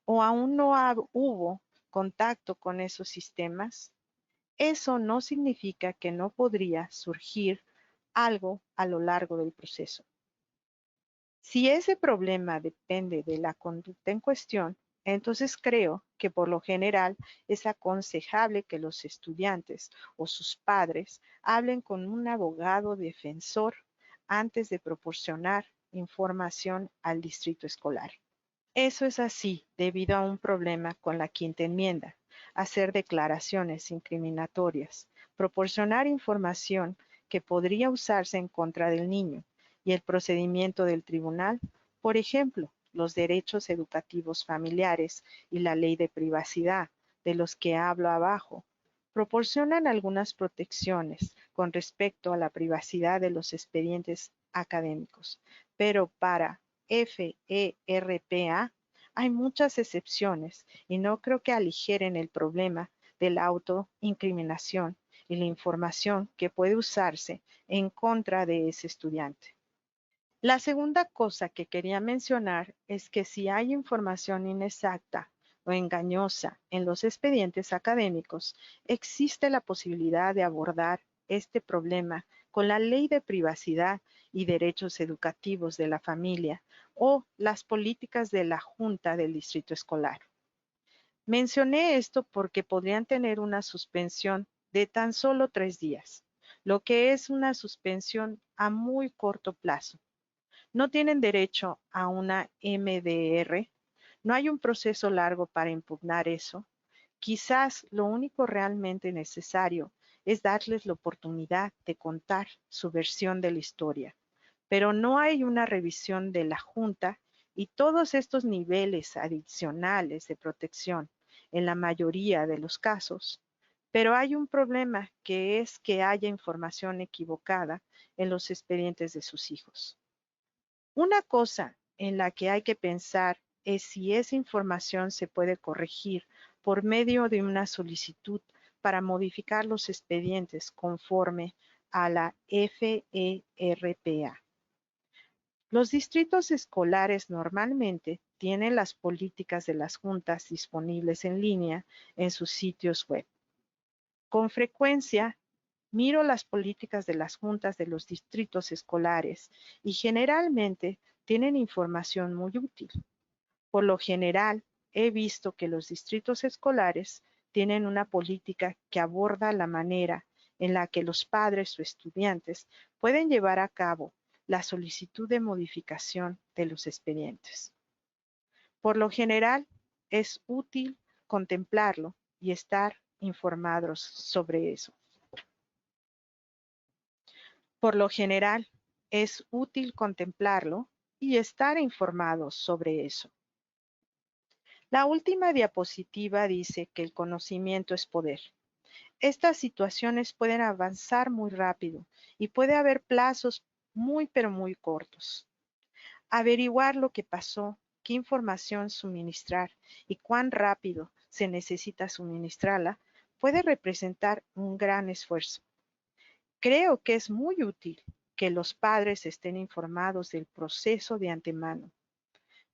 o aún no hubo contacto con esos sistemas, eso no significa que no podría surgir algo a lo largo del proceso. Si ese problema depende de la conducta en cuestión, entonces creo que por lo general es aconsejable que los estudiantes o sus padres hablen con un abogado defensor antes de proporcionar información al distrito escolar. Eso es así debido a un problema con la quinta enmienda: hacer declaraciones incriminatorias, proporcionar información que podría usarse en contra del niño, y el procedimiento del tribunal, por ejemplo, los derechos educativos familiares y la ley de privacidad, de los que hablo abajo, proporcionan algunas protecciones con respecto a la privacidad de los expedientes académicos, pero para FERPA hay muchas excepciones y no creo que aligeren el problema de la autoincriminación y la información que puede usarse en contra de ese estudiante. La segunda cosa que quería mencionar es que si hay información inexacta o engañosa en los expedientes académicos, existe la posibilidad de abordar este problema con la Ley de Privacidad y Derechos Educativos de la Familia o las políticas de la Junta del Distrito Escolar. Mencioné esto porque podrían tener una suspensión de tan solo 3 días, lo que es una suspensión a muy corto plazo. No tienen derecho a una MDR, no hay un proceso largo para impugnar eso. Quizás lo único realmente necesario es darles la oportunidad de contar su versión de la historia, pero no hay una revisión de la Junta y todos estos niveles adicionales de protección en la mayoría de los casos. Pero hay un problema, que es que haya información equivocada en los expedientes de sus hijos. Una cosa en la que hay que pensar es si esa información se puede corregir por medio de una solicitud para modificar los expedientes conforme a la FERPA. Los distritos escolares normalmente tienen las políticas de las juntas disponibles en línea en sus sitios web. Con frecuencia, miro las políticas de las juntas de los distritos escolares y generalmente tienen información muy útil. Por lo general, he visto que los distritos escolares tienen una política que aborda la manera en la que los padres o estudiantes pueden llevar a cabo la solicitud de modificación de los expedientes. Por lo general, es útil contemplarlo y estar informados sobre eso. Por lo general, es útil contemplarlo y estar informados sobre eso. La última diapositiva dice que el conocimiento es poder. Estas situaciones pueden avanzar muy rápido y puede haber plazos muy pero muy cortos. Averiguar lo que pasó, qué información suministrar y cuán rápido se necesita suministrarla puede representar un gran esfuerzo. Creo que es muy útil que los padres estén informados del proceso de antemano,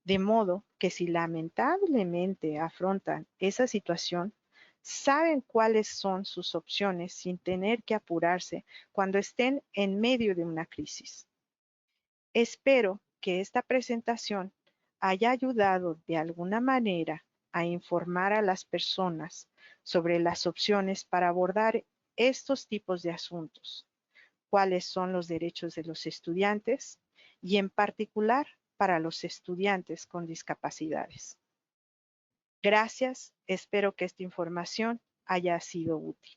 de modo que si lamentablemente afrontan esa situación, saben cuáles son sus opciones sin tener que apurarse cuando estén en medio de una crisis. Espero que esta presentación haya ayudado de alguna manera a informar a las personas sobre las opciones para abordar estos tipos de asuntos, cuáles son los derechos de los estudiantes y en particular para los estudiantes con discapacidades. Gracias, espero que esta información haya sido útil.